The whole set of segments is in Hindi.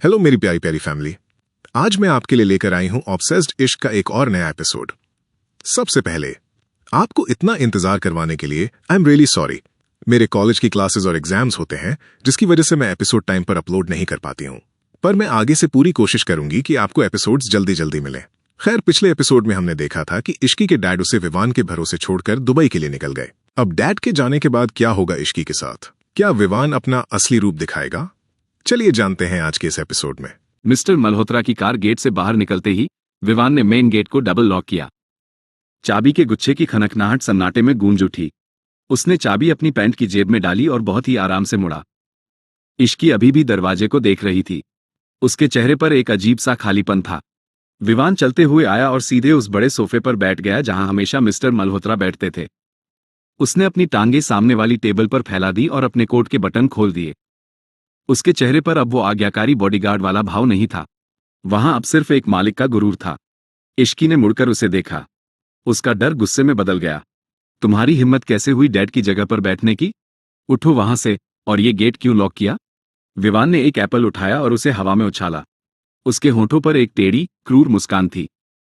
हेलो मेरी प्यारी प्यारी फैमिली। आज मैं आपके लिए लेकर आई हूं ऑब्सेस्ड इश्क का एक और नया एपिसोड। सबसे पहले आपको इतना इंतजार करवाने के लिए आई एम रियली सॉरी। मेरे कॉलेज की क्लासेस और एग्जाम्स होते हैं जिसकी वजह से मैं एपिसोड टाइम पर अपलोड नहीं कर पाती हूं, पर मैं आगे से पूरी कोशिश करूंगी कि आपको एपिसोड्स जल्दी जल्दी मिले। खैर, पिछले एपिसोड में हमने देखा था कि इश्की के डैड उसे विवान के भरोसे छोड़कर दुबई के लिए निकल गए। अब डैड के जाने के बाद क्या होगा इश्की के साथ? क्या विवान अपना असली रूप दिखाएगा? चलिए जानते हैं आज के इस एपिसोड में। मिस्टर मल्होत्रा की कार गेट से बाहर निकलते ही विवान ने मेन गेट को डबल लॉक किया। चाबी के गुच्छे की खनखनाहट सन्नाटे में गूंज उठी। उसने चाबी अपनी पैंट की जेब में डाली और बहुत ही आराम से मुड़ा। इश्की अभी भी दरवाजे को देख रही थी। उसके चेहरे पर एक अजीब सा खालीपन था। विवान चलते हुए आया और सीधे उस बड़े सोफे पर बैठ गया जहां हमेशा मिस्टर मल्होत्रा बैठते थे। उसने अपनी टांगे सामने वाली टेबल पर फैला दी और अपने कोट के बटन खोल दिए। उसके चेहरे पर अब वो आज्ञाकारी बॉडीगार्ड वाला भाव नहीं था। वहां अब सिर्फ एक मालिक का गुरूर था। इश्की ने मुड़कर उसे देखा। उसका डर गुस्से में बदल गया। तुम्हारी हिम्मत कैसे हुई डैड की जगह पर बैठने की? उठो वहां से, और ये गेट क्यों लॉक किया? विवान ने एक एप्पल उठाया और उसे हवा में उछाला। उसके होठों पर एक टेढ़ी, क्रूर मुस्कान थी।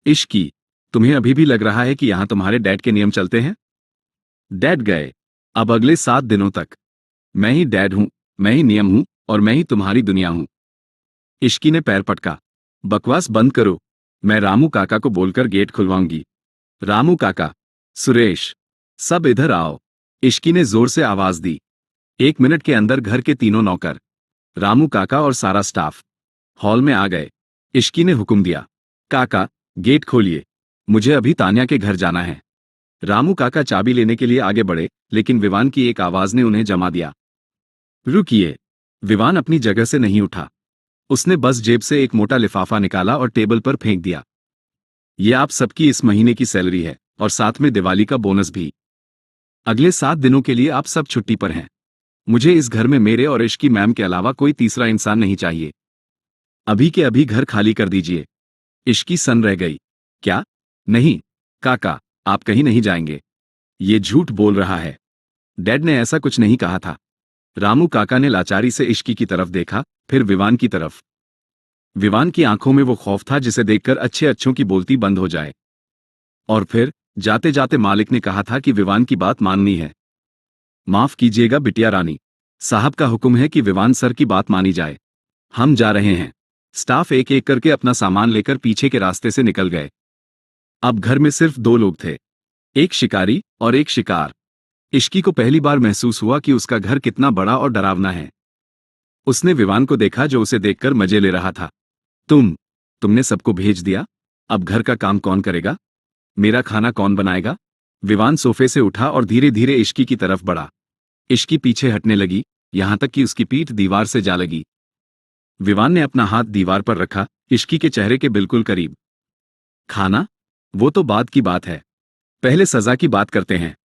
इश्की, तुम्हें अभी भी लग रहा है कि यहां तुम्हारे डैड के नियम चलते हैं? डैड गए, अब अगले 7 दिनों तक मैं ही डैड हूं, मैं ही नियम हूं, और मैं ही तुम्हारी दुनिया हूं। इश्की ने पैर पटका। बकवास बंद करो, मैं रामू काका को बोलकर गेट खुलवाऊंगी। रामू काका, सुरेश, सब इधर आओ। इश्की ने जोर से आवाज दी। 1 मिनट के अंदर घर के तीनों नौकर, रामू काका और सारा स्टाफ हॉल में आ गए। इश्की ने हुक्म दिया, काका गेट खोलिए, मुझे अभी तान्या के घर जाना है। रामू काका चाबी लेने के लिए आगे बढ़े, लेकिन विवान की एक आवाज ने उन्हें जमा दिया। रुकिए। विवान अपनी जगह से नहीं उठा। उसने बस जेब से एक मोटा लिफाफा निकाला और टेबल पर फेंक दिया। ये आप सबकी इस महीने की सैलरी है, और साथ में दिवाली का बोनस भी। अगले 7 दिनों के लिए आप सब छुट्टी पर हैं। मुझे इस घर में मेरे और इश्की मैम के अलावा कोई तीसरा इंसान नहीं चाहिए। अभी के अभी घर खाली कर दीजिए। इश्की सन रह गई। क्या? नहीं काका, आप कहीं नहीं जाएंगे। ये झूठ बोल रहा है। डैड ने ऐसा कुछ नहीं कहा था। रामू काका ने लाचारी से इश्की की तरफ देखा, फिर विवान की तरफ। विवान की आंखों में वो खौफ था जिसे देखकर अच्छे अच्छों की बोलती बंद हो जाए। और फिर जाते जाते मालिक ने कहा था कि विवान की बात माननी है। माफ कीजिएगा बिटिया रानी, साहब का हुक्म है कि विवान सर की बात मानी जाए। हम जा रहे हैं। स्टाफ एक एक करके अपना सामान लेकर पीछे के रास्ते से निकल गए। अब घर में सिर्फ 2 लोग थे, एक शिकारी और एक शिकार। इश्की को पहली बार महसूस हुआ कि उसका घर कितना बड़ा और डरावना है। उसने विवान को देखा जो उसे देखकर मजे ले रहा था। तुमने सबको भेज दिया? अब घर का काम कौन करेगा? मेरा खाना कौन बनाएगा? विवान सोफे से उठा और धीरे धीरे इश्की की तरफ बढ़ा। इश्की पीछे हटने लगी, यहां तक कि उसकी पीठ दीवार से जा लगी। विवान ने अपना हाथ दीवार पर रखा, इश्की के चेहरे के बिल्कुल करीब। खाना? वो तो बाद की बात है, पहले सजा की बात करते हैं।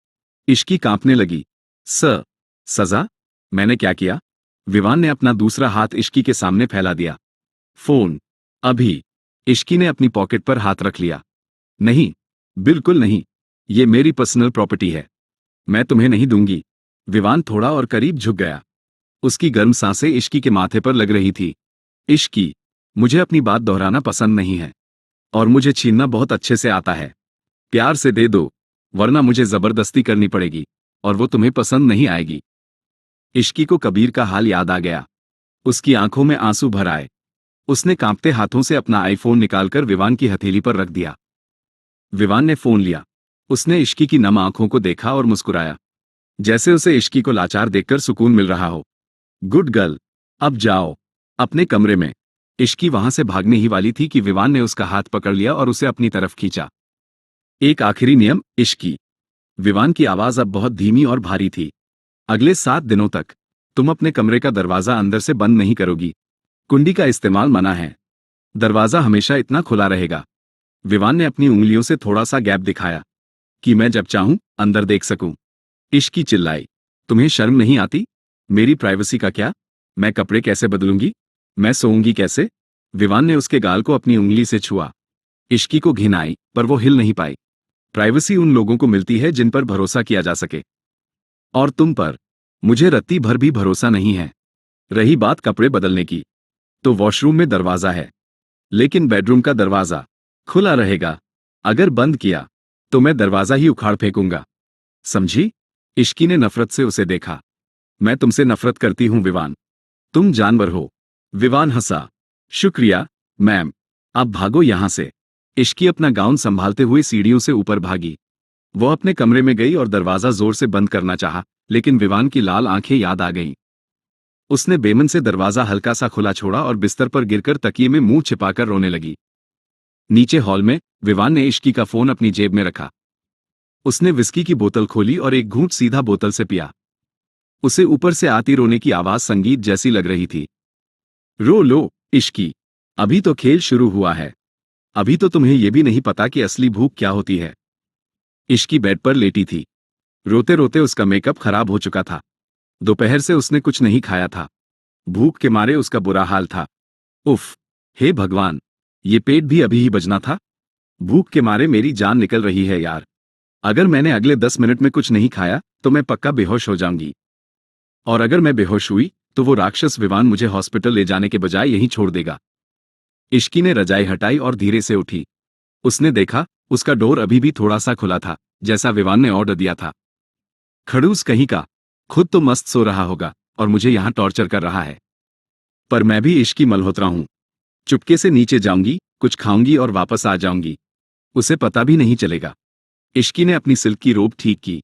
इश्की कांपने लगी। सजा? मैंने क्या किया? विवान ने अपना दूसरा हाथ इश्की के सामने फैला दिया। फोन? अभी। इश्की ने अपनी पॉकेट पर हाथ रख लिया। नहीं, बिल्कुल नहीं, ये मेरी पर्सनल प्रॉपर्टी है, मैं तुम्हें नहीं दूंगी। विवान थोड़ा और करीब झुक गया। उसकी गर्म सांसें इश्की के माथे पर लग रही थी। इश्की, मुझे अपनी बात दोहराना पसंद नहीं है, और मुझे छीनना बहुत अच्छे से आता है। प्यार से दे दो, वरना मुझे जबरदस्ती करनी पड़ेगी, और वो तुम्हें पसंद नहीं आएगी। इश्की को कबीर का हाल याद आ गया। उसकी आंखों में आंसू भर आए। उसने कांपते हाथों से अपना आईफोन निकालकर विवान की हथेली पर रख दिया। विवान ने फोन लिया। उसने इश्की की नम आंखों को देखा और मुस्कुराया, जैसे उसे इश्की को लाचार देखकर सुकून मिल रहा हो। गुड गर्ल, अब जाओ अपने कमरे में। इश्की वहां से भागने ही वाली थी कि विवान ने उसका हाथ पकड़ लिया और उसे अपनी तरफ खींचा। एक आखिरी नियम इश्की। विवान की आवाज अब बहुत धीमी और भारी थी। अगले 7 दिनों तक तुम अपने कमरे का दरवाजा अंदर से बंद नहीं करोगी। कुंडी का इस्तेमाल मना है। दरवाजा हमेशा इतना खुला रहेगा। विवान ने अपनी उंगलियों से थोड़ा सा गैप दिखाया, कि मैं जब चाहूं अंदर देख सकूं। इश्की चिल्लाई, तुम्हें शर्म नहीं आती? मेरी प्राइवेसी का क्या? मैं कपड़े कैसे बदलूंगी? मैं सोऊंगी कैसे? विवान ने उसके गाल को अपनी उंगली से छुआ। इश्की को घिन आई, पर वो हिल नहीं पाई। प्राइवेसी उन लोगों को मिलती है जिन पर भरोसा किया जा सके, और तुम पर मुझे रत्ती भर भी भरोसा नहीं है। रही बात कपड़े बदलने की, तो वॉशरूम में दरवाजा है, लेकिन बेडरूम का दरवाजा खुला रहेगा। अगर बंद किया तो मैं दरवाजा ही उखाड़ फेंकूंगा, समझी? इश्की ने नफरत से उसे देखा। मैं तुमसे नफरत करती हूं विवान, तुम जानवर हो। विवान हंसा। शुक्रिया मैम, अब भागो यहां से। इश्की अपना गाउन संभालते हुए सीढ़ियों से ऊपर भागी। वो अपने कमरे में गई और दरवाजा जोर से बंद करना चाहा, लेकिन विवान की लाल आंखें याद आ गईं। उसने बेमन से दरवाजा हल्का सा खुला छोड़ा और बिस्तर पर गिरकर तकिए में मुंह छिपाकर रोने लगी। नीचे हॉल में विवान ने इश्की का फोन अपनी जेब में रखा। उसने विस्की की बोतल खोली और एक घूंट सीधा बोतल से पिया। उसे ऊपर से आती रोने की आवाज संगीत जैसी लग रही थी। रो लो इश्की, अभी तो खेल शुरू हुआ है। अभी तो तुम्हें यह भी नहीं पता कि असली भूख क्या होती है। इश्की बेड पर लेटी थी। रोते रोते उसका मेकअप खराब हो चुका था। दोपहर से उसने कुछ नहीं खाया था। भूख के मारे उसका बुरा हाल था। उफ, हे भगवान, ये पेट भी अभी ही बजना था। भूख के मारे मेरी जान निकल रही है यार। अगर मैंने अगले 10 मिनट में कुछ नहीं खाया तो मैं पक्का बेहोश हो जाऊंगी। और अगर मैं बेहोश हुई तो वो राक्षस विवान मुझे हॉस्पिटल ले जाने के बजाय यहीं छोड़ देगा। इश्की ने रजाई हटाई और धीरे से उठी। उसने देखा उसका डोर अभी भी थोड़ा सा खुला था, जैसा विवान ने ऑर्डर दिया था। खड़ूस कहीं का, खुद तो मस्त सो रहा होगा और मुझे यहां टॉर्चर कर रहा है। पर मैं भी इश्की मल्होत्रा हूं। चुपके से नीचे जाऊंगी, कुछ खाऊंगी और वापस आ जाऊंगी। उसे पता भी नहीं चलेगा। इश्की ने अपनी सिल्क की रोब ठीक की।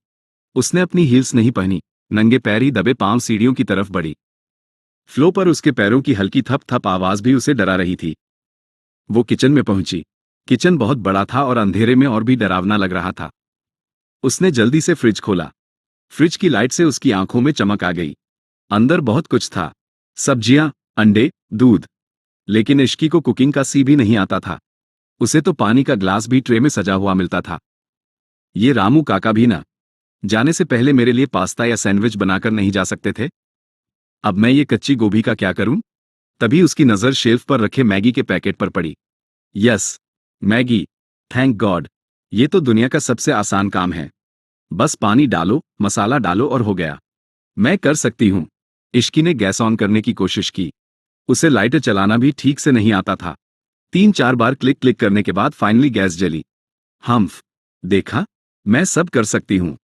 उसने अपनी हील्स नहीं पहनी, नंगे पैर ही दबे पांव सीढ़ियों की तरफ बढ़ी। फ्लो पर उसके पैरों की हल्की थप थप आवाज भी उसे डरा रही थी। वो किचन में पहुंची। किचन बहुत बड़ा था और अंधेरे में और भी डरावना लग रहा था। उसने जल्दी से फ्रिज खोला। फ्रिज की लाइट से उसकी आंखों में चमक आ गई। अंदर बहुत कुछ था, सब्जियां, अंडे, दूध। लेकिन इश्की को कुकिंग का सी भी नहीं आता था। उसे तो पानी का ग्लास भी ट्रे में सजा हुआ मिलता था। ये रामू काका भी ना जाने से पहले मेरे लिए पास्ता या सैंडविच बनाकर नहीं जा सकते थे? अब मैं ये कच्ची गोभी का क्या करूं? तभी उसकी नजर शेल्फ पर रखे मैगी के पैकेट पर पड़ी। Yes, Maggi. थैंक गॉड, ये तो दुनिया का सबसे आसान काम है। बस पानी डालो, मसाला डालो और हो गया। मैं कर सकती हूं। इश्की ने गैस ऑन करने की कोशिश की। उसे लाइटर चलाना भी ठीक से नहीं आता था। 3-4 बार क्लिक क्लिक करने के बाद फाइनली गैस जली। हम्फ, देखा, मैं सब कर सकती हूं।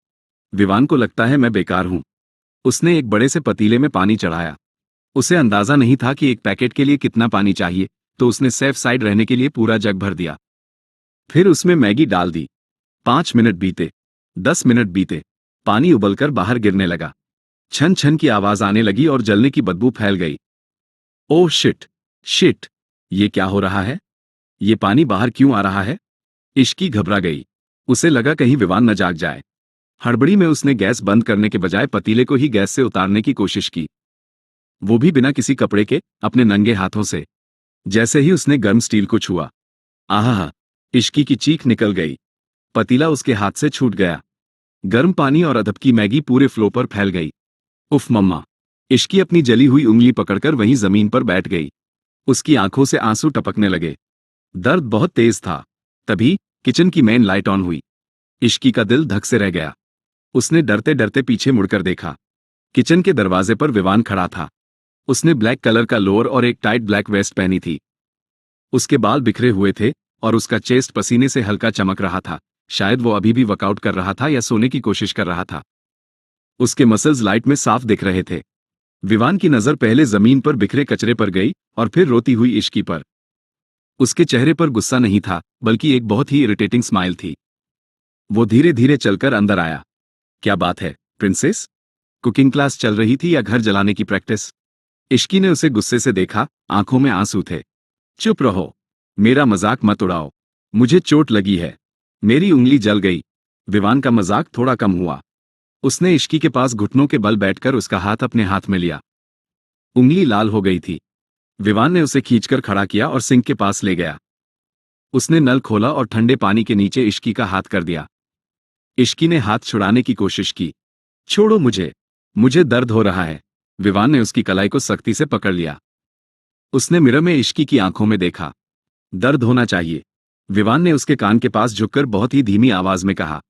विवान को लगता है मैं बेकार हूं। उसने एक बड़े से पतीले में पानी चढ़ाया। उसे अंदाजा नहीं था कि एक पैकेट के लिए कितना पानी चाहिए, तो उसने सेफ साइड रहने के लिए पूरा जग भर दिया। फिर उसमें मैगी डाल दी। 5 मिनट बीते, 10 मिनट बीते। पानी उबलकर बाहर गिरने लगा। छन छन की आवाज आने लगी और जलने की बदबू फैल गई। ओह शिट, शिट, ये क्या हो रहा है? ये पानी बाहर क्यों आ रहा है? इश्की घबरा गई। उसे लगा कहीं विवान न जाग जाए। हड़बड़ी में उसने गैस बंद करने के बजाय पतीले को ही गैस से उतारने की कोशिश की, वो भी बिना किसी कपड़े के, अपने नंगे हाथों से। जैसे ही उसने गर्म स्टील को छुआ, आहा, इश्की की चीख निकल गई। पतीला उसके हाथ से छूट गया। गर्म पानी और अधपकी मैगी पूरे फ्लो पर फैल गई। उफ मम्मा! इश्की अपनी जली हुई उंगली पकड़कर वहीं जमीन पर बैठ गई। उसकी आंखों से आंसू टपकने लगे। दर्द बहुत तेज था। तभी किचन की मेन लाइट ऑन हुई। इश्की का दिल धक से रह गया। उसने डरते डरते पीछे मुड़कर देखा। किचन के दरवाजे पर विवान खड़ा था। उसने ब्लैक कलर का लोअर और एक टाइट ब्लैक वेस्ट पहनी थी। उसके बाल बिखरे हुए थे और उसका चेस्ट पसीने से हल्का चमक रहा था। शायद वो अभी भी वर्कआउट कर रहा था या सोने की कोशिश कर रहा था। उसके मसल्स लाइट में साफ दिख रहे थे। विवान की नजर पहले जमीन पर बिखरे कचरे पर गई और फिर रोती हुई इश्की पर। उसके चेहरे पर गुस्सा नहीं था, बल्कि एक बहुत ही इरिटेटिंग स्माइल थी। वो धीरे धीरे चलकर अंदर आया। क्या बात है प्रिंसेस? कुकिंग क्लास चल रही थी या घर जलाने की प्रैक्टिस? इश्की ने उसे गुस्से से देखा, आंखों में आंसू थे। चुप रहो, मेरा मजाक मत उड़ाओ। मुझे चोट लगी है, मेरी उंगली जल गई। विवान का मजाक थोड़ा कम हुआ। उसने इश्की के पास घुटनों के बल बैठकर उसका हाथ अपने हाथ में लिया। उंगली लाल हो गई थी। विवान ने उसे खींचकर खड़ा किया और सिंक के पास ले गया। उसने नल खोला और ठंडे पानी के नीचे इश्की का हाथ कर दिया। इश्की ने हाथ छुड़ाने की कोशिश की। छोड़ो मुझे, मुझे दर्द हो रहा है। विवान ने उसकी कलाई को सख्ती से पकड़ लिया। उसने मिरर में इश्की की आंखों में देखा। दर्द होना चाहिए, विवान ने उसके कान के पास झुककर बहुत ही धीमी आवाज में कहा,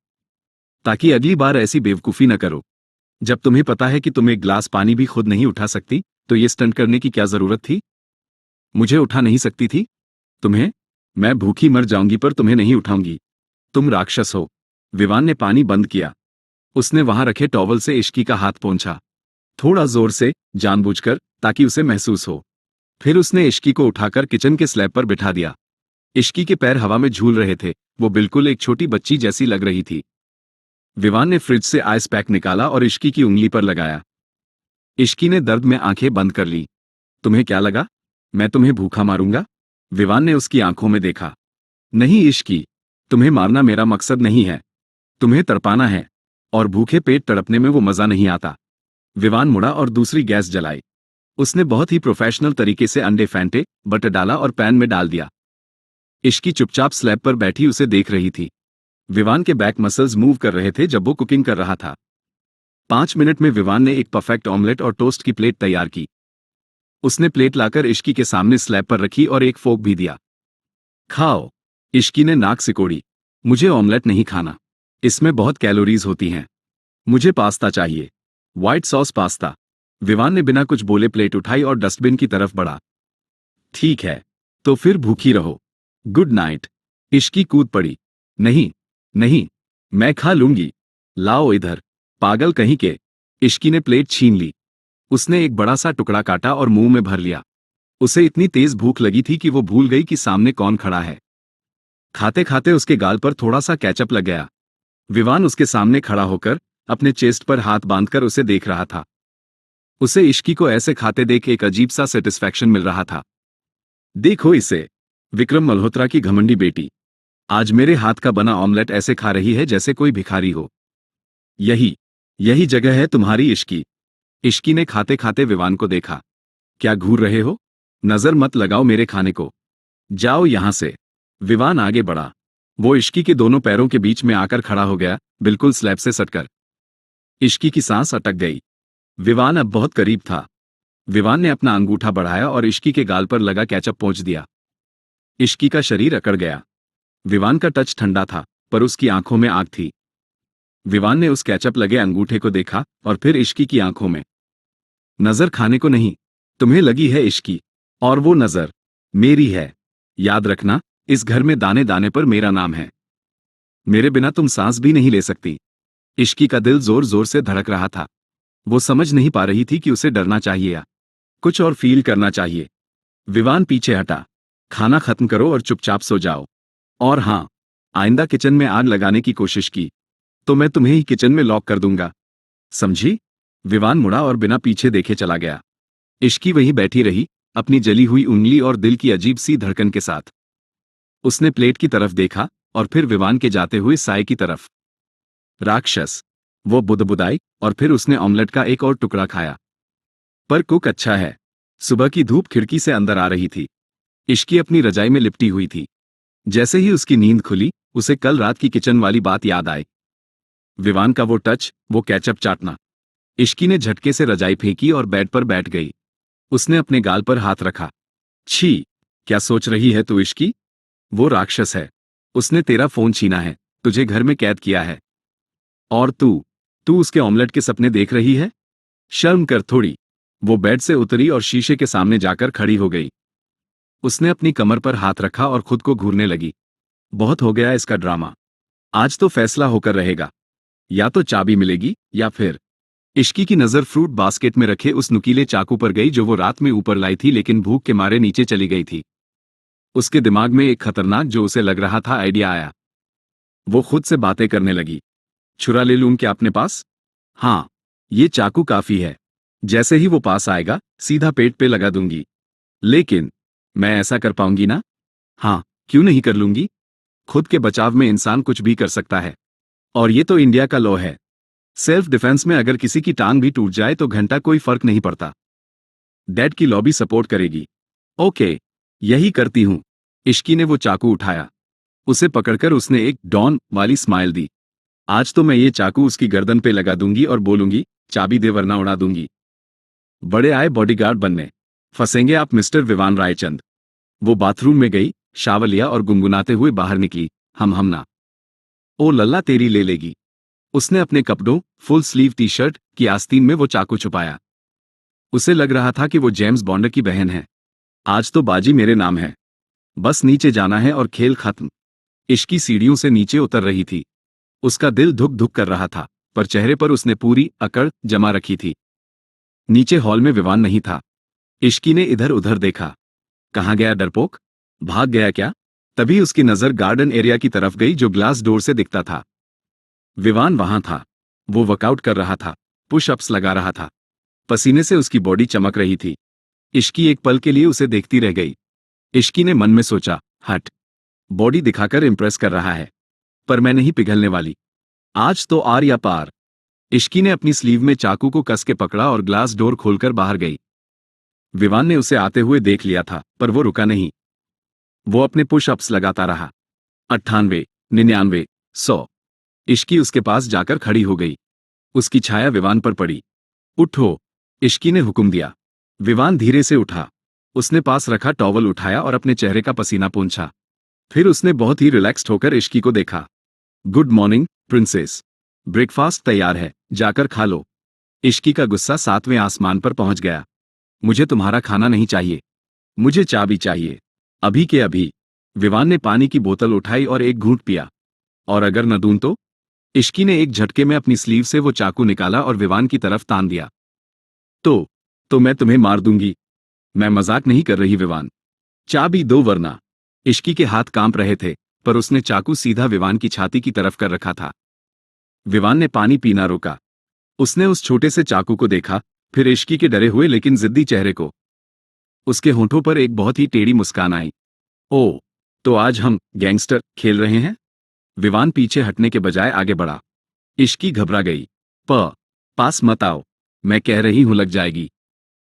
ताकि अगली बार ऐसी बेवकूफी न करो। जब तुम्हें पता है कि तुम एक ग्लास पानी भी खुद नहीं उठा सकती, तो ये स्टंट करने की क्या जरूरत थी? मुझे उठा नहीं सकती थी? तुम्हें? मैं भूखी मर जाऊंगी पर तुम्हें नहीं उठाऊंगी। तुम राक्षस हो। विवान ने पानी बंद किया। उसने वहां रखे टॉवल से इश्की का हाथ पोंछा, थोड़ा जोर से, जानबूझकर, ताकि उसे महसूस हो। फिर उसने इश्की को उठाकर किचन के स्लैब पर बिठा दिया। इश्की के पैर हवा में झूल रहे थे, वो बिल्कुल एक छोटी बच्ची जैसी लग रही थी। विवान ने फ्रिज से आइस पैक निकाला और इश्की की उंगली पर लगाया। इश्की ने दर्द में आंखें बंद कर ली। तुम्हें क्या लगा? मैं तुम्हें भूखा मारूंगा? विवान ने उसकी आंखों में देखा। नहीं इश्की, तुम्हें मारना मेरा मकसद नहीं है। तुम्हें तड़पाना है, और भूखे पेट तड़पने में वो मजा नहीं आता। विवान मुड़ा और दूसरी गैस जलाई। उसने बहुत ही प्रोफेशनल तरीके से अंडे फेंटे, बटर डाला और पैन में डाल दिया। इश्की चुपचाप स्लैब पर बैठी उसे देख रही थी। विवान के बैक मसल्स मूव कर रहे थे जब वो कुकिंग कर रहा था। 5 मिनट में विवान ने एक परफेक्ट ऑमलेट और टोस्ट की प्लेट तैयार की। उसने प्लेट लाकर इश्की के सामने स्लैब पर रखी और एक फोक भी दिया। खाओ। इश्की ने नाक सिकोड़ी। मुझे ऑमलेट नहीं खाना, इसमें बहुत कैलोरीज होती हैं। मुझे पास्ता चाहिए, व्हाइट सॉस पास्ता। विवान ने बिना कुछ बोले प्लेट उठाई और डस्टबिन की तरफ बढ़ा। ठीक है, तो फिर भूखी रहो। Good night. इश्की कूद पड़ी। नहीं, नहीं, मैं खा लूंगी। लाओ इधर, पागल कहीं के। इश्की ने प्लेट छीन ली। उसने एक बड़ा सा टुकड़ा काटा और मुंह में भर लिया। उसे इतनी तेज भूख लगी थी कि वो भूल गई कि सामने कौन खड़ा है। खाते खाते उसके गाल पर थोड़ा सा केचप लग गया। विवान उसके सामने खड़ा होकर अपने चेस्ट पर हाथ बांधकर उसे देख रहा था। उसे इश्की को ऐसे खाते देख एक अजीब सा सेटिस्फैक्शन मिल रहा था। देखो इसे, विक्रम मल्होत्रा की घमंडी बेटी, आज मेरे हाथ का बना ऑमलेट ऐसे खा रही है जैसे कोई भिखारी हो। यही यही जगह है तुम्हारी इश्की। इश्की ने खाते खाते विवान को देखा। क्या घूर रहे हो? नजर मत लगाओ मेरे खाने को। जाओ यहां से। विवान आगे बढ़ा। वो इश्की के दोनों पैरों के बीच में आकर खड़ा हो गया, बिल्कुल स्लैब से सटकर। इश्की की सांस अटक गई। विवान अब बहुत करीब था। विवान ने अपना अंगूठा बढ़ाया और इश्की के गाल पर लगा केचप पोंछ दिया। इश्की का शरीर अकड़ गया। विवान का टच ठंडा था, पर उसकी आंखों में आग थी। विवान ने उस केचप लगे अंगूठे को देखा और फिर इश्की की आंखों में। नजर खाने को नहीं, तुम्हें लगी है इश्की, और वो नजर मेरी है। याद रखना, इस घर में दाने दाने पर मेरा नाम है। मेरे बिना तुम सांस भी नहीं ले सकती। इश्की का दिल जोर जोर से धड़क रहा था। वो समझ नहीं पा रही थी कि उसे डरना चाहिए या कुछ और फील करना चाहिए। विवान पीछे हटा। खाना खत्म करो और चुपचाप सो जाओ। और हां, आइंदा किचन में आग लगाने की कोशिश की तो मैं तुम्हें ही किचन में लॉक कर दूंगा, समझी? विवान मुड़ा और बिना पीछे देखे चला गया। इश्की वहीं बैठी रही, अपनी जली हुई उंगली और दिल की अजीब सी धड़कन के साथ। उसने प्लेट की तरफ देखा और फिर विवान के जाते हुए साए की तरफ। राक्षस, वो बुदबुदाई, और फिर उसने ऑमलेट का एक और टुकड़ा खाया। पर कुक अच्छा है। सुबह की धूप खिड़की से अंदर आ रही थी। इश्की अपनी रजाई में लिपटी हुई थी। जैसे ही उसकी नींद खुली, उसे कल रात की किचन वाली बात याद आई। विवान का वो टच, वो केचप चाटना। इश्की ने झटके से रजाई फेंकी और बेड पर बैठ गई। उसने अपने गाल पर हाथ रखा। छी, क्या सोच रही है तू इश्की? वो राक्षस है। उसने तेरा फोन छीना है, तुझे घर में कैद किया है। और तू तू उसके ऑमलेट के सपने देख रही है? शर्म कर थोड़ी। वो बेड से उतरी और शीशे के सामने जाकर खड़ी हो गई। उसने अपनी कमर पर हाथ रखा और खुद को घूरने लगी। बहुत हो गया इसका ड्रामा। आज तो फैसला होकर रहेगा। या तो चाबी मिलेगी या फिर। इश्की की नजर फ्रूट बास्केट में रखे उस नुकीले चाकू पर गई जो वो रात में ऊपर लाई थी लेकिन भूख के मारे नीचे चली गई थी। उसके दिमाग में एक खतरनाक, जो उसे लग रहा था, आइडिया आया। वो खुद से बातें करने लगी। छुरा ले लूं क्या अपने पास? हाँ, ये चाकू काफी है। जैसे ही वो पास आएगा, सीधा पेट पे लगा दूंगी। लेकिन मैं ऐसा कर पाऊंगी ना? हाँ, क्यों नहीं कर लूंगी। खुद के बचाव में इंसान कुछ भी कर सकता है। और ये तो इंडिया का लॉ है। सेल्फ डिफेंस में अगर किसी की टांग भी टूट जाए तो घंटा कोई फर्क नहीं पड़ता। डैड की लॉ भी सपोर्ट करेगी। ओके, यही करती हूं। इश्की ने वो चाकू उठाया। उसे पकड़कर उसने एक डॉन वाली स्माइल दी। आज तो मैं ये चाकू उसकी गर्दन पे लगा दूंगी और बोलूंगी, चाबी दे वरना उड़ा दूंगी। बड़े आए बॉडीगार्ड बनने। फंसेंगे आप मिस्टर विवान रायचंद। वो बाथरूम में गई, शावर लिया और गुनगुनाते हुए बाहर निकली, हम ना। ओ लल्ला तेरी ले लेगी। उसने अपने कपड़ों, फुल स्लीव टी शर्ट की आस्तीन में वो चाकू छुपाया। उसे लग रहा था कि वो जेम्स बॉन्ड की बहन है। आज तो बाजी मेरे नाम है, बस नीचे जाना है और खेल खत्म। इश्की सीढ़ियों से नीचे उतर रही थी। उसका दिल धुक धुक कर रहा था, पर चेहरे पर उसने पूरी अकड़ जमा रखी थी। नीचे हॉल में विवान नहीं था। इश्की ने इधर उधर देखा। कहाँ गया डरपोक? भाग गया क्या? तभी उसकी नजर गार्डन एरिया की तरफ गई जो ग्लास डोर से दिखता था। विवान वहां था। वो वर्कआउट कर रहा था, पुशअप्स लगा रहा था। पसीने से उसकी बॉडी चमक रही थी। इश्की एक पल के लिए उसे देखती रह गई। इश्की ने मन में सोचा, हट, बॉडी दिखाकर इंप्रेस कर रहा है, पर मैं नहीं पिघलने वाली। आज तो आर या पार। इश्की ने अपनी स्लीव में चाकू को कस के पकड़ा और ग्लास डोर खोलकर बाहर गई। विवान ने उसे आते हुए देख लिया था, पर वो रुका नहीं। वो अपने पुशअप्स लगाता रहा। 98, 99, 100। इश्की उसके पास जाकर खड़ी हो गई। उसकी छाया विवान पर पड़ी। उठो, इश्की ने हुक्म दिया। विवान धीरे से उठा। उसने पास रखा टॉवल उठाया और अपने चेहरे का पसीना पोंछा। फिर उसने बहुत ही रिलैक्स्ड होकर इश्की को देखा। गुड मॉर्निंग प्रिंसेस, ब्रेकफास्ट तैयार है, जाकर खा लो। इश्की का गुस्सा 7वें आसमान पर पहुंच गया। मुझे तुम्हारा खाना नहीं चाहिए, मुझे चाबी चाहिए, अभी के अभी। विवान ने पानी की बोतल उठाई और एक घूंट पिया। और अगर न दूं तो? इश्की ने एक झटके में अपनी स्लीव से वो चाकू निकाला और विवान की तरफ तान दिया। तो मैं तुम्हें मार दूंगी। मैं मजाक नहीं कर रही विवान। चाबी दो वरना। इश्की के हाथ कांप रहे थे, पर उसने चाकू सीधा विवान की छाती की तरफ कर रखा था। विवान ने पानी पीना रोका। उसने उस छोटे से चाकू को देखा, फिर इश्की के डरे हुए लेकिन जिद्दी चेहरे को। उसके होंठों पर एक बहुत ही टेढ़ी मुस्कान आई। ओ, तो आज हम गैंगस्टर खेल रहे हैं? विवान पीछे हटने के बजाय आगे बढ़ा। इश्की घबरा गई। पास मत आओ, मैं कह रही हूं लग जाएगी,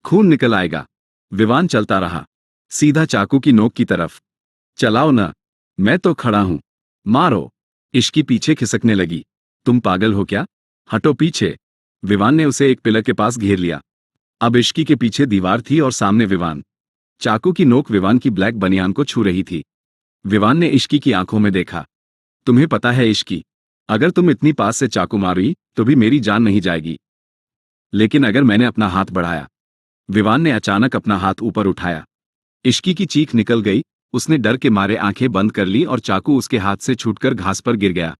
खून निकल आएगा। विवान चलता रहा, सीधा चाकू की नोक की तरफ। चलाओ ना, मैं तो खड़ा हूं, मारो। इश्की पीछे खिसकने लगी। तुम पागल हो क्या? हटो पीछे। विवान ने उसे एक पिलर के पास घेर लिया। अब इश्की के पीछे दीवार थी और सामने विवान। चाकू की नोक विवान की ब्लैक बनियान को छू रही थी। विवान ने इश्की की आंखों में देखा। तुम्हें पता है इश्की, अगर तुम इतनी पास से चाकू मारी तो भी मेरी जान नहीं जाएगी। लेकिन अगर मैंने अपना हाथ बढ़ाया। विवान ने अचानक अपना हाथ ऊपर उठाया। इश्की की चीख निकल गई। उसने डर के मारे आंखें बंद कर ली और चाकू उसके हाथ से छूटकर घास पर गिर गया।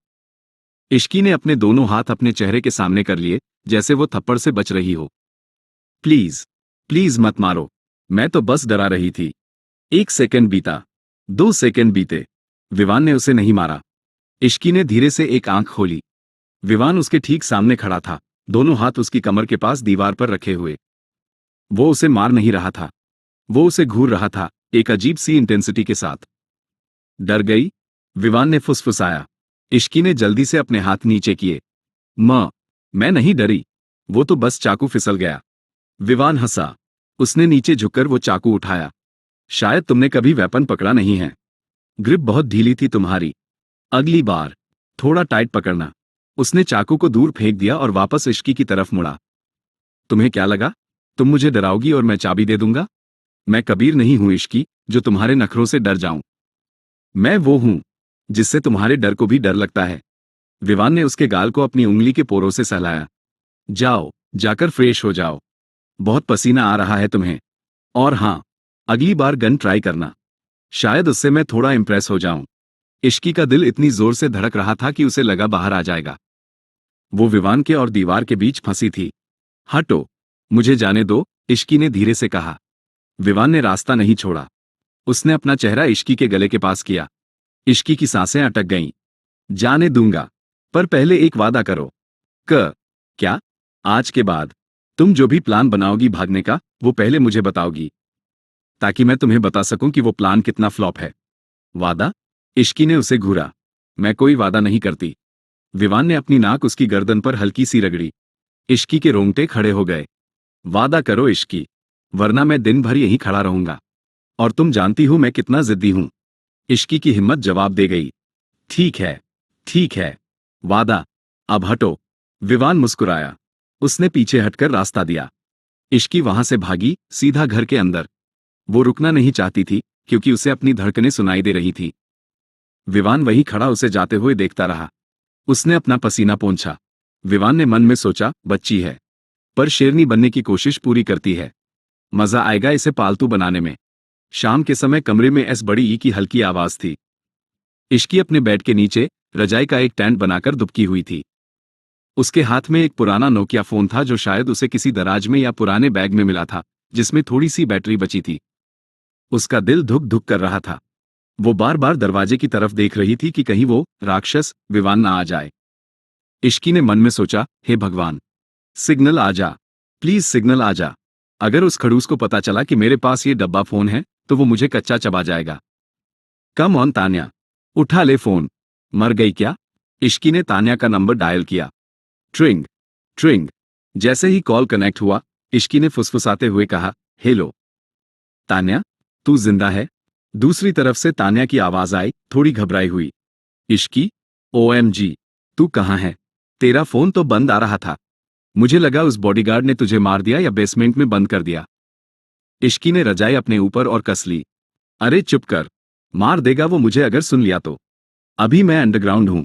इश्की ने अपने दोनों हाथ अपने चेहरे के सामने कर लिए, जैसे वो थप्पड़ से बच रही हो। प्लीज, प्लीज मत मारो, मैं तो बस डरा रही थी। 1 सेकंड बीता, 2 सेकंड बीते, विवान ने उसे नहीं मारा। इश्की ने धीरे से एक आंख खोली। विवान उसके ठीक सामने खड़ा था, दोनों हाथ उसकी कमर के पास दीवार पर रखे हुए। वो उसे मार नहीं रहा था, वो उसे घूर रहा था, एक अजीब सी इंटेंसिटी के साथ। डर गई? विवान ने फुसफुसाया। इश्की ने जल्दी से अपने हाथ नीचे किए। मैं नहीं डरी, वो तो बस चाकू फिसल गया। विवान हंसा। उसने नीचे झुककर वो चाकू उठाया। शायद तुमने कभी वेपन पकड़ा नहीं है, ग्रिप बहुत ढीली थी तुम्हारी। अगली बार थोड़ा टाइट पकड़ना। उसने चाकू को दूर फेंक दिया और वापस इश्की की तरफ मुड़ा। तुम्हें क्या लगा, तुम मुझे डराओगी और मैं चाबी दे दूंगा? मैं कबीर नहीं हूं इश्की, जो तुम्हारे नखरों से डर जाऊं। मैं वो हूं जिससे तुम्हारे डर को भी डर लगता है। विवान ने उसके गाल को अपनी उंगली के पोरों से सहलाया। जाओ, जाकर फ्रेश हो जाओ, बहुत पसीना आ रहा है तुम्हें। और हां, अगली बार गन ट्राई करना, शायद उससे मैं थोड़ा इंप्रेस हो जाऊं। इश्की का दिल इतनी जोर से धड़क रहा था कि उसे लगा बाहर आ जाएगा। वो विवान के और दीवार के बीच फंसी थी। हटो, मुझे जाने दो, इश्की ने धीरे से कहा। विवान ने रास्ता नहीं छोड़ा। उसने अपना चेहरा इश्की के गले के पास किया। इश्की की सांसें अटक गईं। जाने दूंगा, पर पहले एक वादा करो। क्या? आज के बाद तुम जो भी प्लान बनाओगी भागने का, वो पहले मुझे बताओगी, ताकि मैं तुम्हें बता सकूं कि वो प्लान कितना फ्लॉप है। वादा? इश्की ने उसे घूरा। मैं कोई वादा नहीं करती। विवान ने अपनी नाक उसकी गर्दन पर हल्की सी रगड़ी। इश्की के रोंगटे खड़े हो गए। वादा करो इश्की, वरना मैं दिन भर यहीं खड़ा रहूंगा। और तुम जानती हो मैं कितना जिद्दी हूं। इश्की की हिम्मत जवाब दे गई। ठीक है, वादा। अब हटो। विवान मुस्कुराया। उसने पीछे हटकर रास्ता दिया। इश्की वहां से भागी, सीधा घर के अंदर। वो रुकना नहीं चाहती थी, क्योंकि उसे अपनी धड़कनें सुनाई दे रही थी। विवान वहीं खड़ा उसे जाते हुए देखता रहा। उसने अपना पसीना पोंछा। विवान ने मन में सोचा, बच्ची है, पर शेरनी बनने की कोशिश पूरी करती है। मजा आएगा इसे पालतू बनाने में। शाम के समय कमरे में एस बड़ी ई की हल्की आवाज थी। इश्की अपने बेड के नीचे रजाई का एक टेंट बनाकर दुबकी हुई थी। उसके हाथ में एक पुराना नोकिया फोन था जो शायद उसे किसी दराज में या पुराने बैग में मिला था, जिसमें थोड़ी सी बैटरी बची थी। उसका दिल धुक धुक कर रहा था। वो बार बार दरवाजे की तरफ देख रही थी कि कहीं वो राक्षस विवान ना आ जाए। इश्की ने मन में सोचा, हे भगवान, सिग्नल आ जा, प्लीज सिग्नल आ जा। अगर उस खड़ूस को पता चला कि मेरे पास ये डब्बा फोन है तो वो मुझे कच्चा चबा जाएगा। कम ऑन तान्या, उठा ले फोन। मर गई क्या? इश्की ने तान्या का नंबर डायल किया। ट्रिंग ट्रिंग। जैसे ही कॉल कनेक्ट हुआ, इश्की ने फुसफुसाते हुए कहा, हेलो तान्या, तू जिंदा है? दूसरी तरफ से तान्या की आवाज आई, थोड़ी घबराई हुई। इश्की, OMG, तू कहाँ है? तेरा फोन तो बंद आ रहा था। मुझे लगा उस बॉडीगार्ड ने तुझे मार दिया या बेसमेंट में बंद कर दिया। इश्की ने रजाई अपने ऊपर और कस ली। अरे चुप कर, मार देगा वो मुझे अगर सुन लिया तो। अभी मैं अंडरग्राउंड हूं,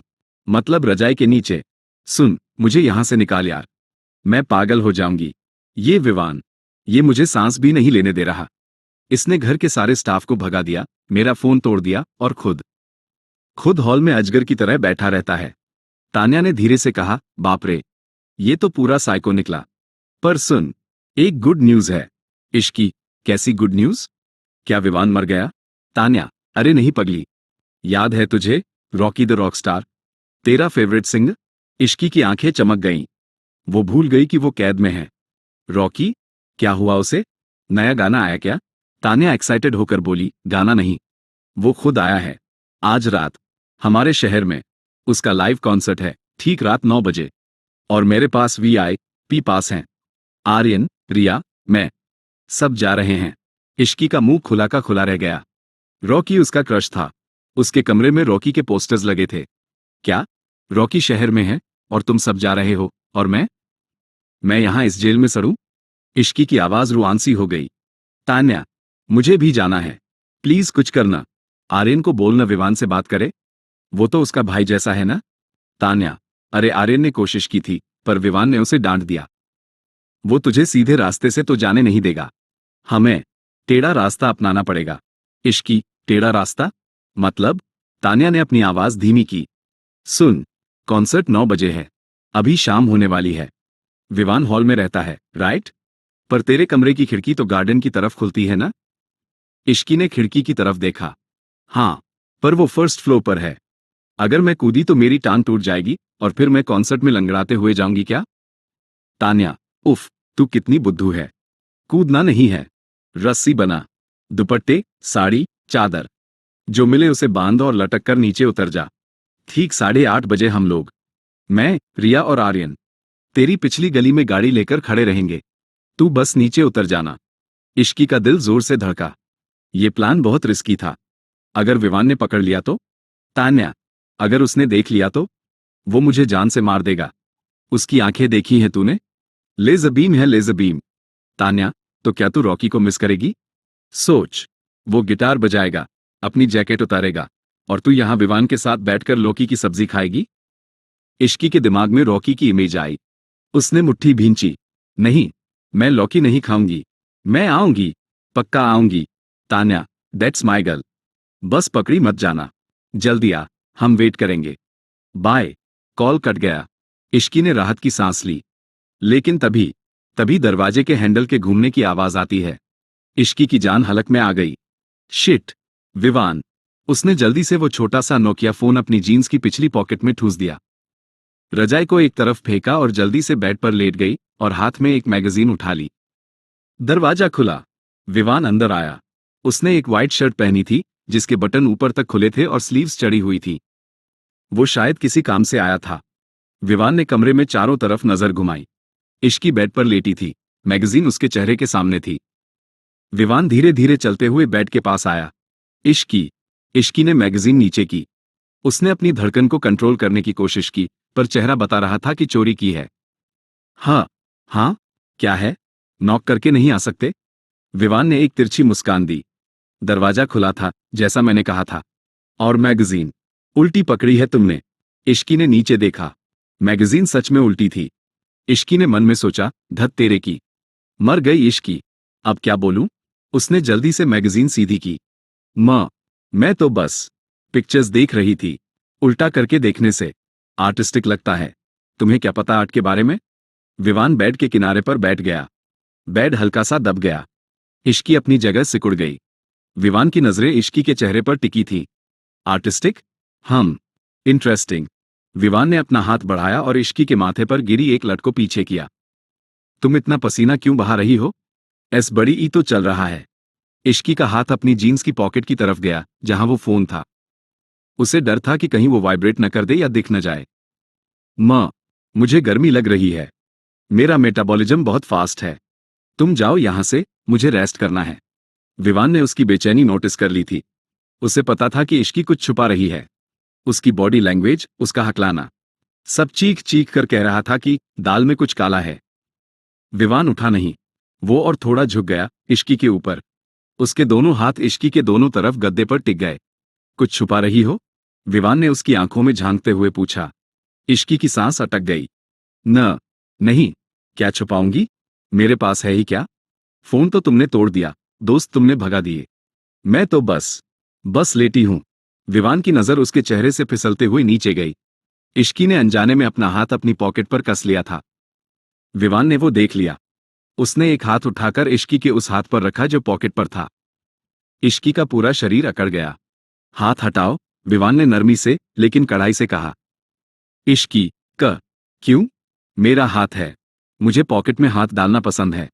मतलब रजाई के नीचे। सुन, मुझे यहां से निकाल यार, मैं पागल हो जाऊंगी। ये विवान, ये मुझे सांस भी नहीं लेने दे रहा। इसने घर के सारे स्टाफ को भगा दिया, मेरा फोन तोड़ दिया और खुद हॉल में अजगर की तरह बैठा रहता है। तान्या ने धीरे से कहा, बाप रे, ये तो पूरा साइको निकला। पर सुन, एक गुड न्यूज है। इश्की, कैसी गुड न्यूज? क्या विवान मर गया? तान्या, अरे नहीं पगली, याद है तुझे, रॉकी द रॉकस्टार, तेरा फेवरेट सिंगर? इश्की की आंखें चमक गईं। वो भूल गई कि वो कैद में है। रॉकी? क्या हुआ उसे? नया गाना आया क्या? तान्या एक्साइटेड होकर बोली, गाना नहीं, वो खुद आया है। आज रात हमारे शहर में उसका लाइव कॉन्सर्ट है, ठीक रात 9 बजे। और मेरे पास VIP पास हैं। आर्यन, रिया, मैं, सब जा रहे हैं। इश्की का मुंह खुला का खुला रह गया। रॉकी उसका क्रश था। उसके कमरे में रॉकी के पोस्टर्स लगे थे। क्या? रॉकी शहर में है और तुम सब जा रहे हो, और मैं यहां इस जेल में सड़ूं? इश्की की आवाज रुआंसी हो गई। तान्या, मुझे भी जाना है, प्लीज कुछ करना। आर्यन को बोलना विवान से बात करे, वो तो उसका भाई जैसा है ना। तान्या, अरे आर्यन ने कोशिश की थी, पर विवान ने उसे डांट दिया। वो तुझे सीधे रास्ते से तो जाने नहीं देगा, हमें टेढ़ा रास्ता अपनाना पड़ेगा। इश्की, टेढ़ा रास्ता? मतलब? तान्या ने अपनी आवाज धीमी की। सुन, कॉन्सर्ट 9 बजे है, अभी शाम होने वाली है। विवान हॉल में रहता है, राइट? पर तेरे कमरे की खिड़की तो गार्डन की तरफ खुलती है ना? इश्की ने खिड़की की तरफ देखा। हाँ, पर वो फर्स्ट फ्लोर पर है। अगर मैं कूदी तो मेरी टांग टूट जाएगी और फिर मैं कॉन्सर्ट में लंगड़ाते हुए जाऊंगी क्या? तान्या, उफ, तू कितनी बुद्धू है। कूदना नहीं है, रस्सी बना, दुपट्टे, साड़ी, चादर, जो मिले उसे बांध और लटक कर नीचे उतर जा। ठीक 8:30 बजे हम लोग, मैं, रिया और आर्यन, तेरी पिछली गली में गाड़ी लेकर खड़े रहेंगे। तू बस नीचे उतर जाना। इश्की का दिल जोर से धड़का। ये प्लान बहुत रिस्की था। अगर विवान ने पकड़ लिया तो? तान्या, अगर उसने देख लिया तो? वो मुझे जान से मार देगा। उसकी आंखें देखी हैं तूने? लेज़र बीम है, लेज़र बीम। तान्या, तो क्या तू रॉकी को मिस करेगी? सोच, वो गिटार बजाएगा, अपनी जैकेट उतारेगा, और तू यहां विवान के साथ बैठकर लौकी की सब्जी खाएगी। इश्की के दिमाग में रॉकी की इमेज आई। उसने मुट्ठी भींची। नहीं, मैं लौकी नहीं खाऊंगी। मैं आऊंगी, पक्का आऊंगी। Tanya, that's my girl. बस पकड़ी मत जाना, जल्दी आ, हम वेट करेंगे। बाय। कॉल कट गया। इश्की ने राहत की सांस ली। लेकिन तभी दरवाजे के हैंडल के घूमने की आवाज आती है। इश्की की जान हलक में आ गई। शिट, विवान। उसने जल्दी से वो छोटा सा नोकिया फोन अपनी जीन्स की पिछली पॉकेट में ठूस दिया। रजाई को एक तरफ फेंका और जल्दी से बेड पर लेट गई और हाथ में एक मैगजीन उठा ली। दरवाजा खुला। विवान अंदर आया। उसने एक वाइट शर्ट पहनी थी जिसके बटन ऊपर तक खुले थे और स्लीव्स चढ़ी हुई थी। वो शायद किसी काम से आया था। विवान ने कमरे में चारों तरफ नजर घुमाई। इश्की बेड पर लेटी थी, मैगजीन उसके चेहरे के सामने थी। विवान धीरे धीरे चलते हुए बेड के पास आया। इश्की ने मैगजीन नीचे की। उसने अपनी धड़कन को कंट्रोल करने की कोशिश की, पर चेहरा बता रहा था कि चोरी की है। हाँ, क्या है? नॉक करके नहीं आ सकते? विवान ने एक तिरछी मुस्कान दी। दरवाजा खुला था, जैसा मैंने कहा था। और मैगजीन उल्टी पकड़ी है तुमने। इश्की ने नीचे देखा। मैगजीन सच में उल्टी थी। इश्की ने मन में सोचा, धत तेरे की। मर गई इश्की। अब क्या बोलूं? उसने जल्दी से मैगजीन सीधी की। मैं तो बस पिक्चर्स देख रही थी। उल्टा करके देखने से आर्टिस्टिक लगता है। तुम्हें क्या पता आर्ट के बारे में? विवान बेड के किनारे पर बैठ गया। बेड हल्का सा दब गया। इश्की अपनी जगह सिकुड़ गई। विवान की नजरें इश्की के चेहरे पर टिकी थी। आर्टिस्टिक? इंटरेस्टिंग। विवान ने अपना हाथ बढ़ाया और इश्की के माथे पर गिरी एक लट को पीछे किया। तुम इतना पसीना क्यों बहा रही हो? बड़ी ई तो चल रहा है। इश्की का हाथ अपनी जीन्स की पॉकेट की तरफ गया जहां वो फोन था। उसे डर था कि कहीं वो वाइब्रेट न कर दे या दिख न जाए। मुझे गर्मी लग रही है। मेरा मेटाबॉलिज्म बहुत फास्ट है। तुम जाओ यहां से, मुझे रेस्ट करना है। विवान ने उसकी बेचैनी नोटिस कर ली थी। उसे पता था कि इश्की कुछ छुपा रही है। उसकी बॉडी लैंग्वेज, उसका हकलाना, सब चीख चीख कर कह रहा था कि दाल में कुछ काला है। विवान उठा नहीं। वो और थोड़ा झुक गया इश्की के ऊपर। उसके दोनों हाथ इश्की के दोनों तरफ गद्दे पर टिक गए। कुछ छुपा रही हो? विवान ने उसकी आंखों में झांकते हुए पूछा। इश्की की सांस अटक गई। नहीं, क्या छुपाऊंगी? मेरे पास है ही क्या? फोन तो तुमने तोड़ दिया, दोस्त तुमने भगा दिए। मैं तो बस लेटी हूं। विवान की नजर उसके चेहरे से फिसलते हुए नीचे गई। इश्की ने अनजाने में अपना हाथ अपनी पॉकेट पर कस लिया था। विवान ने वो देख लिया। उसने एक हाथ उठाकर इश्की के उस हाथ पर रखा जो पॉकेट पर था। इश्की का पूरा शरीर अकड़ गया। हाथ हटाओ, विवान ने नरमी से लेकिन कड़ाई से कहा। इश्की, क्यों? मेरा हाथ है। मुझे पॉकेट में हाथ डालना पसंद है।